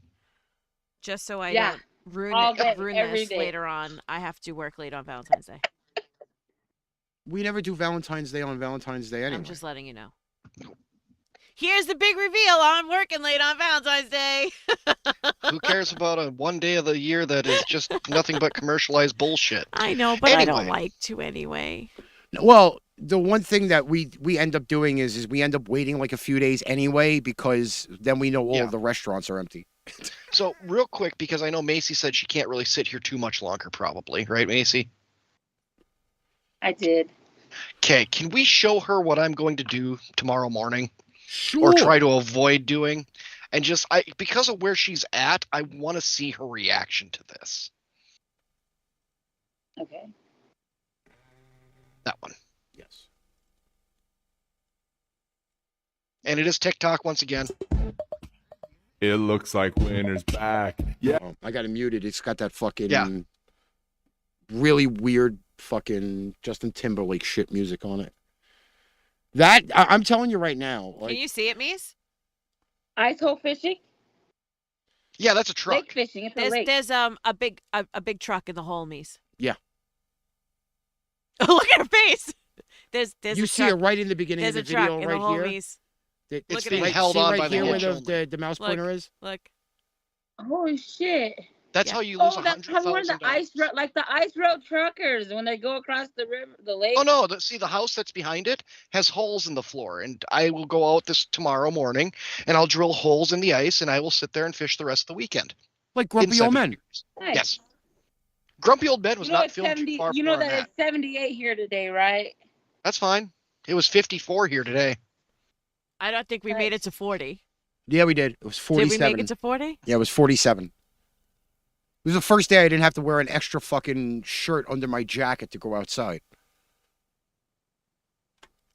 Speaker 5: just so I
Speaker 4: Yeah.
Speaker 5: don't ruin
Speaker 4: All day,
Speaker 5: ruin
Speaker 4: every
Speaker 5: this
Speaker 4: day.
Speaker 5: later on, I have to work late on Valentine's Day.
Speaker 3: We never do Valentine's Day on Valentine's Day anyway.
Speaker 5: I'm just letting you know. Here's the big reveal. I'm working late on Valentine's Day.
Speaker 6: who cares about a one day of the year that is just nothing but commercialized bullshit?
Speaker 5: I know, but I don't
Speaker 6: Anyway.
Speaker 5: like to anyway.
Speaker 3: Well, the one thing that we end up doing is we end up waiting like a few days anyway because then we know all
Speaker 6: Yeah.
Speaker 3: of the restaurants are empty.
Speaker 6: So real quick, because I know Macy said she can't really sit here too much longer, probably, right, Macy?
Speaker 4: I did.
Speaker 6: Okay, can we show her what I'm going to do tomorrow morning?
Speaker 3: Sure.
Speaker 6: Or try to avoid doing? And just because of where she's at, I want to see her reaction to this.
Speaker 4: Okay.
Speaker 6: That one.
Speaker 3: Yes.
Speaker 6: And it is TikTok once again.
Speaker 12: It looks like winter's back. Yeah.
Speaker 3: Oh, I got it muted. It's got that fucking
Speaker 6: Yeah.
Speaker 3: really weird fucking Justin Timberlake shit music on it. That I'm telling you right now.
Speaker 5: Can
Speaker 3: Like,
Speaker 5: you see it, Mies?
Speaker 4: Ice hole fishing?
Speaker 6: Yeah, that's a truck.
Speaker 4: Lake fishing. It's a lake.
Speaker 5: There's a big truck in the hole, Mies.
Speaker 3: Yeah.
Speaker 5: Look at her face. There's
Speaker 3: you
Speaker 5: a
Speaker 3: see
Speaker 5: truck.
Speaker 3: it right in the beginning
Speaker 5: There's
Speaker 3: of
Speaker 5: a
Speaker 3: the
Speaker 5: truck
Speaker 3: video
Speaker 5: in
Speaker 3: right
Speaker 5: the hole,
Speaker 3: here.
Speaker 5: Mies.
Speaker 3: It's
Speaker 5: Look at
Speaker 6: being
Speaker 5: it.
Speaker 6: held
Speaker 3: see
Speaker 6: on
Speaker 3: right
Speaker 6: by the
Speaker 3: here where
Speaker 6: hitch
Speaker 3: the mouse
Speaker 5: Look.
Speaker 3: pointer is.
Speaker 5: Look.
Speaker 4: Holy shit.
Speaker 6: That's
Speaker 5: Yeah.
Speaker 6: how you lose
Speaker 4: Oh, that's probably where the
Speaker 6: $100,000.
Speaker 4: ice road, like the ice road truckers when they go across the river, the lake.
Speaker 6: Oh no! See, the house that's behind it has holes in the floor, and I will go out this tomorrow morning, and I'll drill holes in the ice, and I will sit there and fish the rest of the weekend.
Speaker 3: Like
Speaker 6: In
Speaker 3: grumpy old
Speaker 6: 7
Speaker 3: men.
Speaker 6: years.
Speaker 4: Nice.
Speaker 6: Yes. Grumpy Old Ben was
Speaker 4: You know
Speaker 6: not
Speaker 4: it's
Speaker 6: filmed
Speaker 4: 70.
Speaker 6: too far
Speaker 4: You know
Speaker 6: from where
Speaker 4: that
Speaker 6: I'm
Speaker 4: it's
Speaker 6: at.
Speaker 4: 78 here today, right?
Speaker 6: That's fine. It was 54 here today.
Speaker 5: I don't think we made it to 40.
Speaker 3: Yeah, we did. It was 47.
Speaker 5: Did we make it to 40?
Speaker 3: Yeah, it was 47. It was the first day I didn't have to wear an extra fucking shirt under my jacket to go outside.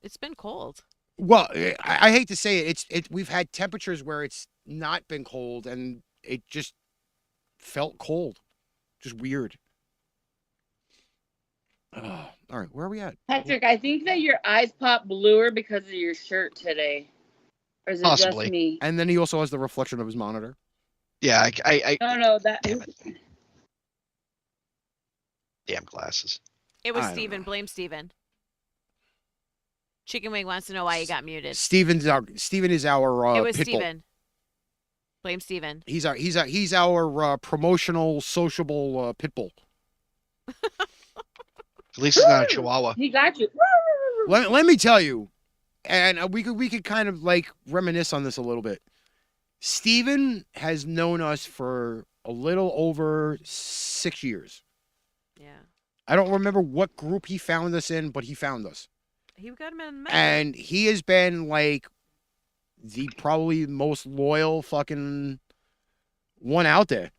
Speaker 5: It's been cold.
Speaker 3: Well, I hate to say it. We've had temperatures where it's not been cold, and it just felt cold. Just weird. All right, where are we at?
Speaker 4: Patrick, I think that your eyes pop bluer because of your shirt today. Or is it
Speaker 6: Possibly.
Speaker 4: just me?
Speaker 3: And then he also has the reflection of his monitor.
Speaker 6: Yeah, I
Speaker 4: No, that.
Speaker 6: damn it. Damn glasses.
Speaker 5: It was
Speaker 3: I don't
Speaker 5: Steven.
Speaker 3: know.
Speaker 5: Blame Steven. Chicken Wing wants to know why you got muted.
Speaker 3: Steven is our
Speaker 5: It was
Speaker 3: pit bull.
Speaker 5: Steven. Blame Steven.
Speaker 3: He's our promotional sociable pit bull.
Speaker 6: At least it's not a Chihuahua.
Speaker 4: He got you.
Speaker 3: Let me tell you, and we could kind of like reminisce on this a little bit. Steven has known us for a little over 6 years.
Speaker 5: Yeah.
Speaker 3: I don't remember what group he found us in, but he found us.
Speaker 5: He got him in.
Speaker 3: And he has been like the probably most loyal fucking one out there.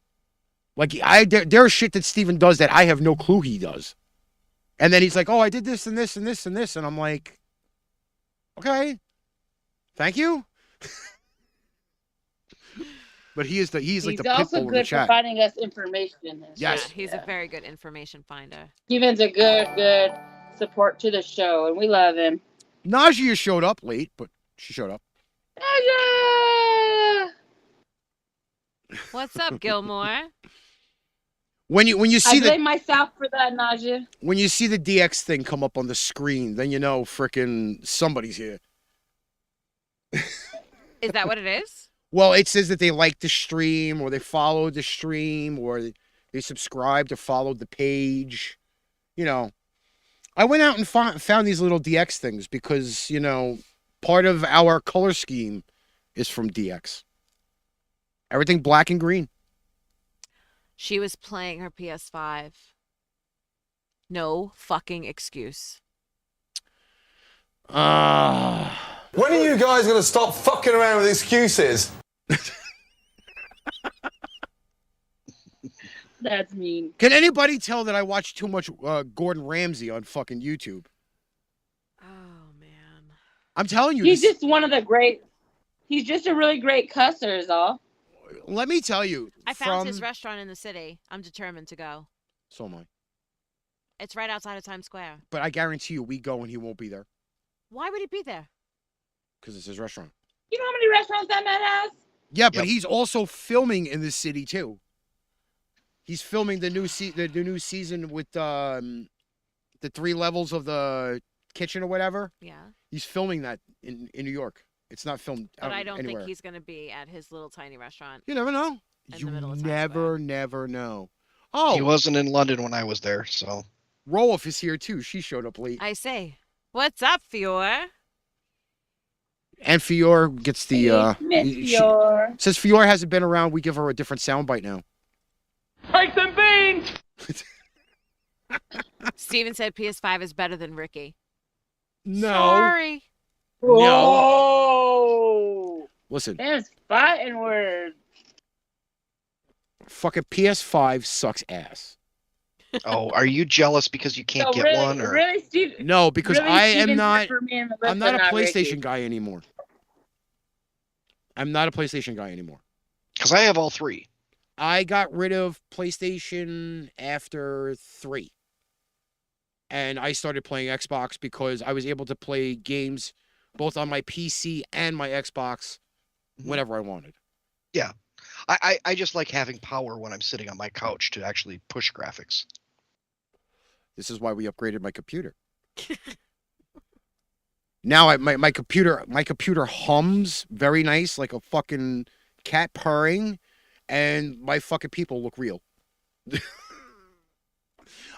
Speaker 3: Like there's shit that Steven does that I have no clue he does. And then he's like, "Oh, I did this and this and this and this," and I'm like, "Okay, thank you." But he's like the pit
Speaker 4: also
Speaker 3: bull in the
Speaker 4: good for
Speaker 3: chat.
Speaker 4: finding us information.
Speaker 3: Yes.
Speaker 5: Yeah, he's a very good information finder.
Speaker 4: Steven's a good support to the show, and we love him.
Speaker 3: Najia showed up late, but she showed up.
Speaker 4: Naja!
Speaker 5: What's up, Gilmore?
Speaker 3: When you see
Speaker 4: I blame myself for that, Naja.
Speaker 3: when you see the DX thing come up on the screen, then you know frickin' somebody's here.
Speaker 5: Is that what it is?
Speaker 3: Well, it says that they like the stream, or they followed the stream, or they subscribed or followed the page. You know, I went out and found these little DX things because, you know, part of our color scheme is from DX. Everything black and green.
Speaker 5: She was playing her PS5. No fucking excuse.
Speaker 13: When are you guys going to stop fucking around with excuses?
Speaker 4: That's mean.
Speaker 3: Can anybody tell that I watch too much Gordon Ramsay on fucking YouTube?
Speaker 5: Oh, man.
Speaker 3: I'm telling you.
Speaker 4: He's just one of the great. He's just a really great cusser, is all.
Speaker 3: Let me tell you.
Speaker 5: I found his restaurant in the city. I'm determined to go.
Speaker 3: So am I.
Speaker 5: It's right outside of Times Square.
Speaker 3: But I guarantee you, we go and he won't be there
Speaker 5: Why would he be there?
Speaker 3: because it's his restaurant.
Speaker 4: You know how many restaurants that man has?
Speaker 3: Yeah, but he's also filming in this city too. He's filming the new season with the 3 levels of the kitchen or whatever.
Speaker 5: Yeah.
Speaker 3: He's filming that in New York. It's not filmed
Speaker 5: But I don't
Speaker 3: anywhere.
Speaker 5: think he's going to be at his little tiny restaurant.
Speaker 3: You never know.
Speaker 5: In
Speaker 3: You
Speaker 5: the middle of
Speaker 3: never know. Oh,
Speaker 6: He wasn't in London when I was there, so.
Speaker 3: Rolf is here too. She showed up late.
Speaker 5: I say, what's up, Fior?
Speaker 3: And Fior gets the
Speaker 4: Miss Fior.
Speaker 3: Since Fior hasn't been around, we give her a different soundbite now.
Speaker 1: Take them beans!
Speaker 5: Steven said PS5 is better than Ricky.
Speaker 3: No.
Speaker 5: Sorry.
Speaker 4: Whoa!
Speaker 3: Listen,
Speaker 4: There's fighting words.
Speaker 3: fucking PS5 sucks ass.
Speaker 6: Oh, are you jealous because you can't
Speaker 4: So
Speaker 6: get one? Or
Speaker 4: really, Steve?
Speaker 3: No, because
Speaker 4: really,
Speaker 3: I am
Speaker 4: Steven's
Speaker 3: not.
Speaker 4: for me and Melissa,
Speaker 3: I'm not a PlayStation
Speaker 4: Ricky.
Speaker 3: guy anymore. I'm not a PlayStation guy anymore.
Speaker 6: Because I have all 3.
Speaker 3: I got rid of PlayStation after 3. And I started playing Xbox because I was able to play games both on my PC and my Xbox whenever I wanted.
Speaker 6: Yeah. I just like having power when I'm sitting on my couch to actually push graphics.
Speaker 3: This is why we upgraded my computer. Now my computer hums very nice, like a fucking cat purring, and my fucking people look real.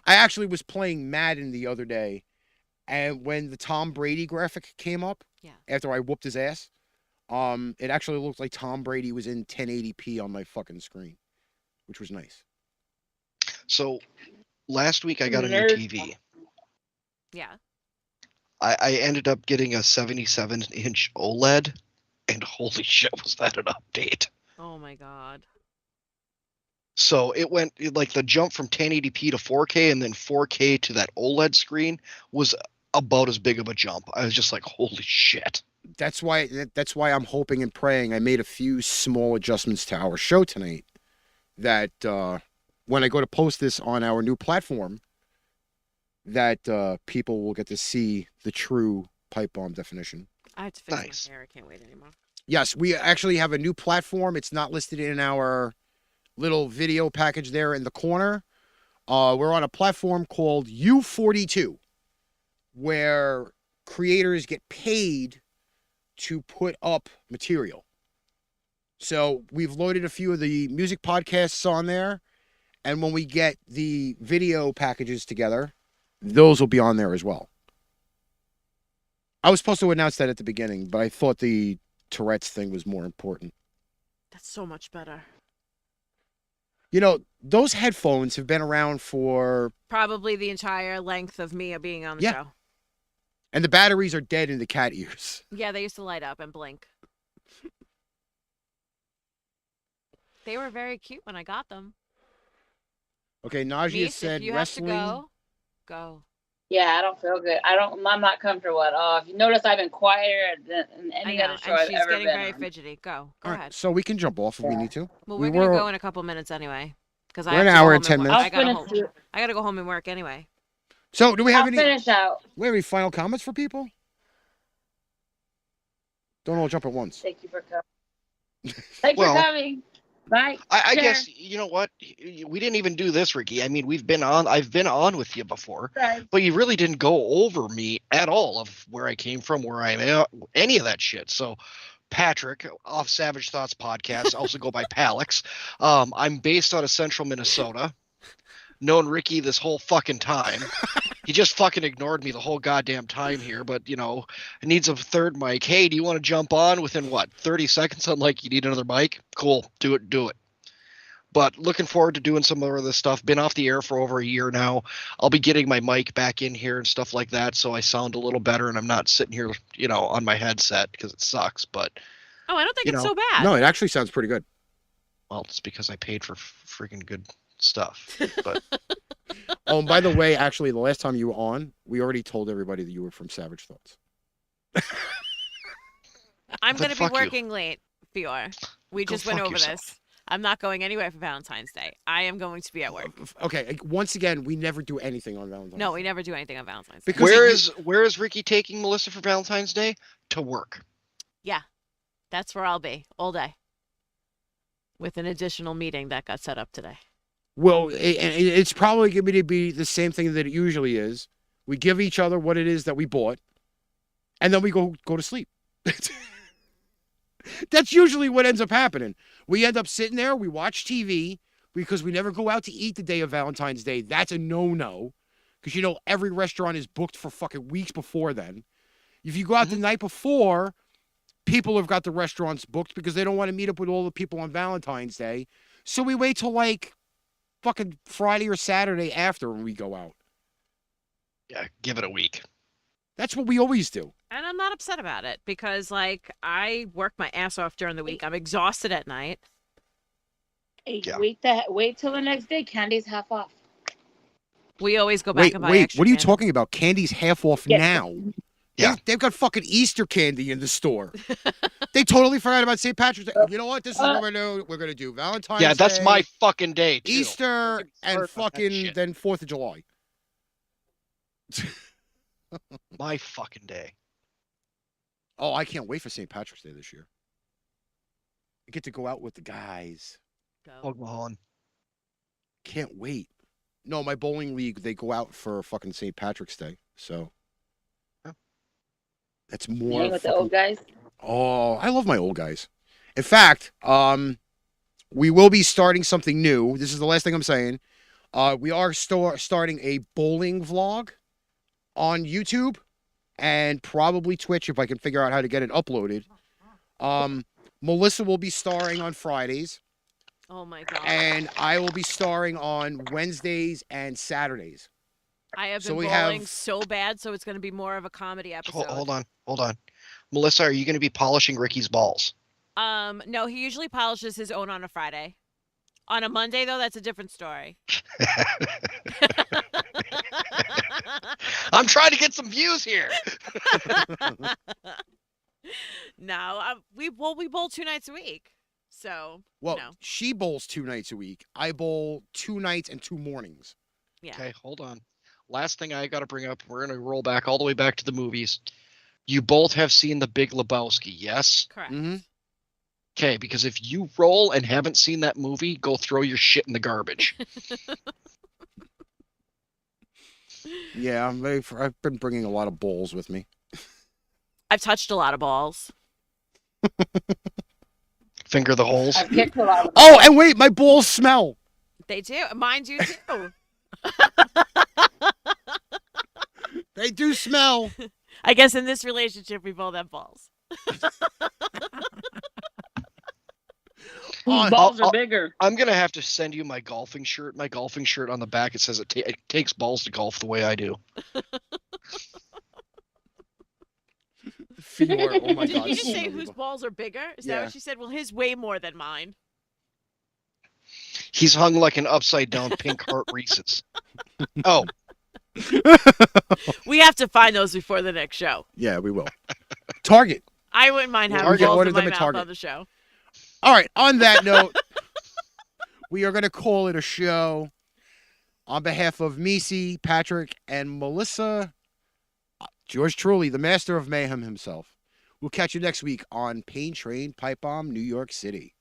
Speaker 3: I actually was playing Madden the other day, and when the Tom Brady graphic came up, after I whooped his ass, it actually looked like Tom Brady was in 1080p on my fucking screen, which was nice.
Speaker 6: So last week I got a new TV.
Speaker 5: Yeah.
Speaker 6: I ended up getting a 77-inch OLED, and holy shit, was that an update.
Speaker 5: Oh, my God.
Speaker 6: So it went, like, the jump from 1080p to 4K and then 4K to that OLED screen was about as big of a jump. I was just like, holy shit.
Speaker 3: That's why I'm hoping and praying. I made a few small adjustments to our show tonight that when I go to post this on our new platform, that people will get to see the true pipe bomb definition.
Speaker 5: I have to fix my hair. I can't wait anymore.
Speaker 3: Yes, we actually have a new platform. It's not listed in our little video package there in the corner. We're on a platform called U42, where creators get paid to put up material. So we've loaded a few of the music podcasts on there, and when we get the video packages together, those will be on there as well. I was supposed to announce that at the beginning, but I thought the Tourette's thing was more important.
Speaker 5: That's so much better.
Speaker 3: You know, those headphones have been around for...
Speaker 5: Probably the entire length of me being on the show.
Speaker 3: And the batteries are dead in the cat ears.
Speaker 5: Yeah, they used to light up and blink. They were very cute when I got them.
Speaker 3: Okay, Najee
Speaker 5: Meice,
Speaker 3: said
Speaker 5: if you
Speaker 3: wrestling.
Speaker 5: have to go.
Speaker 4: Yeah, I don't feel good. I'm not comfortable at all. If you notice, I've been quieter than any other show I've
Speaker 5: she's
Speaker 4: ever
Speaker 5: getting
Speaker 4: been
Speaker 5: very
Speaker 4: on.
Speaker 5: fidgety. Go
Speaker 3: All right,
Speaker 5: ahead.
Speaker 3: so we can jump off if we need to.
Speaker 5: Well, we're gonna go in a couple minutes anyway. Because
Speaker 3: We're an hour and 10 minutes.
Speaker 5: I gotta go home and work anyway.
Speaker 3: So, do we have any?
Speaker 4: Finish out.
Speaker 3: Do we have any final comments for people? Don't all jump at once.
Speaker 4: Thank you for coming. Thanks for coming. Bye.
Speaker 6: I
Speaker 4: Share.
Speaker 6: guess, you know what? We didn't even do this, Ricky. I mean, I've been on with you before,
Speaker 4: Right.
Speaker 6: but you really didn't go over me at all of where I came from, where I'm at, any of that shit. So, Patrick, off Savage Thoughts podcast, also go by Palix. I'm based out of central Minnesota. Known Ricky this whole fucking time. He just fucking ignored me the whole goddamn time here, but, you know, it needs a third mic. Hey, do you want to jump on within, 30 seconds? I'm like, you need another mic? Cool, do it. But looking forward to doing some more of this stuff. Been off the air for over a year now. I'll be getting my mic back in here and stuff like that, so I sound a little better and I'm not sitting here, you know, on my headset because it sucks, but...
Speaker 5: Oh, I don't think it's so bad.
Speaker 3: No, it actually sounds pretty good.
Speaker 6: Well, it's because I paid for freaking good stuff, but...
Speaker 3: Oh, and by the way, actually, the last time you were on, we already told everybody that you were from Savage Thoughts.
Speaker 5: I'm going to be
Speaker 6: fuck you.
Speaker 5: working late, Fior. We
Speaker 6: Go
Speaker 5: just went
Speaker 6: fuck
Speaker 5: over
Speaker 6: yourself.
Speaker 5: this. I'm not going anywhere for Valentine's Day. I am going to be at work.
Speaker 3: Okay, once again, we never do anything on Valentine's
Speaker 5: No, we never do anything on Valentine's Day.
Speaker 3: Because
Speaker 6: Where is Ricky taking Melissa for Valentine's Day? To work.
Speaker 5: Yeah, that's where I'll be all day. With an additional meeting that got set up today.
Speaker 3: Well, it's probably going to be the same thing that it usually is. We give each other what it is that we bought, and then we go to sleep. That's usually what ends up happening. We end up sitting there, we watch TV, because we never go out to eat the day of Valentine's Day. That's a no-no, because, you know, every restaurant is booked for fucking weeks before then. If you go out the night before, people have got the restaurants booked because they don't want to meet up with all the people on Valentine's Day. So we wait till, like, fucking Friday or Saturday after when we go out.
Speaker 6: Yeah, give it a week.
Speaker 3: That's what we always do.
Speaker 5: And I'm not upset about it because, like, I work my ass off during the week. I'm exhausted at night.
Speaker 4: Hey, wait till the next day. Candy's half off.
Speaker 5: We always go back and buy
Speaker 3: Wait,
Speaker 5: extra
Speaker 3: what are you
Speaker 5: candy.
Speaker 3: talking about? Candy's half off now.
Speaker 6: Yeah.
Speaker 3: They've got fucking Easter candy in the store. They totally forgot about St. Patrick's Day. You know what? This is what we're going to do. We're going to do Valentine's Day.
Speaker 6: Yeah, that's my fucking day, too.
Speaker 3: Easter and fucking
Speaker 6: shit.
Speaker 3: then 4th of July.
Speaker 6: My fucking day.
Speaker 3: Oh, I can't wait for St. Patrick's Day this year. I get to go out with the guys.
Speaker 6: Oh, go on.
Speaker 3: Can't wait. No, my bowling league, they go out for fucking St. Patrick's Day. So that's more.
Speaker 4: Hang with the old guys.
Speaker 3: Oh, I love my old guys. In fact, we will be starting something new. This is the last thing I'm saying. We are starting a bowling vlog on YouTube and probably Twitch if I can figure out how to get it uploaded. Melissa will be starring on Fridays.
Speaker 5: Oh my God.
Speaker 3: And I will be starring on Wednesdays and Saturdays.
Speaker 5: I have
Speaker 3: So
Speaker 5: been
Speaker 3: we
Speaker 5: bowling
Speaker 3: have-
Speaker 5: so bad, so it's going to be more of a comedy episode.
Speaker 6: Hold on. Melissa, are you going to be polishing Ricky's balls?
Speaker 5: No, he usually polishes his own on a Friday. On a Monday, though, that's a different story.
Speaker 6: I'm trying to get some views here.
Speaker 5: No, we bowl 2 nights a week. So,
Speaker 3: Well,
Speaker 5: no.
Speaker 3: she bowls 2 nights a week. I bowl 2 nights and 2 mornings.
Speaker 5: Yeah.
Speaker 6: Okay, hold on. Last thing I got to bring up, we're going to roll back all the way back to the movies. You both have seen The Big Lebowski, yes?
Speaker 5: Correct.
Speaker 3: Mm-hmm.
Speaker 6: Okay, because if you roll and haven't seen that movie, go throw your shit in the garbage.
Speaker 3: Yeah, I've been bringing a lot of bowls with me.
Speaker 5: I've touched a lot of balls.
Speaker 6: Finger the holes.
Speaker 4: I've kicked a lot of
Speaker 3: Oh, and wait, my balls smell.
Speaker 5: They do. Mine do, too.
Speaker 3: They do smell.
Speaker 5: I guess in this relationship, we both have balls.
Speaker 4: Whose balls are bigger?
Speaker 6: I'm gonna have to send you my golfing shirt. My golfing shirt on the back, it says it takes balls to golf the way I do.
Speaker 3: Fior, oh my
Speaker 5: Did
Speaker 3: God.
Speaker 5: you just say whose balls are bigger? Is that
Speaker 3: Yeah.
Speaker 5: what she said? Well, his way more than mine.
Speaker 6: He's hung like an upside down pink heart Reese's. Oh,
Speaker 5: We have to find those before the next show.
Speaker 3: Yeah, we will. Target.
Speaker 5: I wouldn't mind having
Speaker 3: Target
Speaker 5: balls
Speaker 3: ordered
Speaker 5: in my
Speaker 3: them at
Speaker 5: mouth
Speaker 3: Target.
Speaker 5: on the show.
Speaker 3: All right, on that note, we are going to call it a show. On behalf of Meice, Patrick, and Melissa, yours truly, the Master of Mayhem himself. We'll catch you next week on Pain Train Pipebomb, New York City.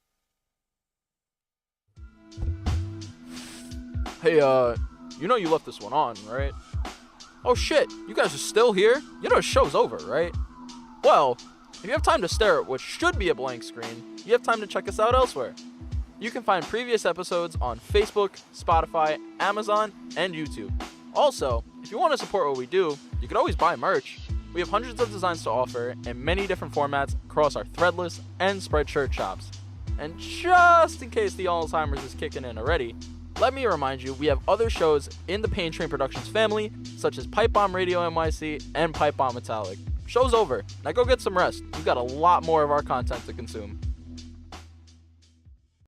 Speaker 14: Hey, you know you left this one on, right? Oh shit, you guys are still here? You know the show's over, right? Well, if you have time to stare at what should be a blank screen, you have time to check us out elsewhere. You can find previous episodes on Facebook, Spotify, Amazon, and YouTube. Also, if you want to support what we do, you can always buy merch. We have hundreds of designs to offer in many different formats across our Threadless and Spreadshirt shops. And just in case the Alzheimer's is kicking in already, let me remind you, we have other shows in the Pain Train Productions family, such as Pipebomb Radio NYC and Pipebomb Metallic. Show's over. Now go get some rest. We've got a lot more of our content to consume.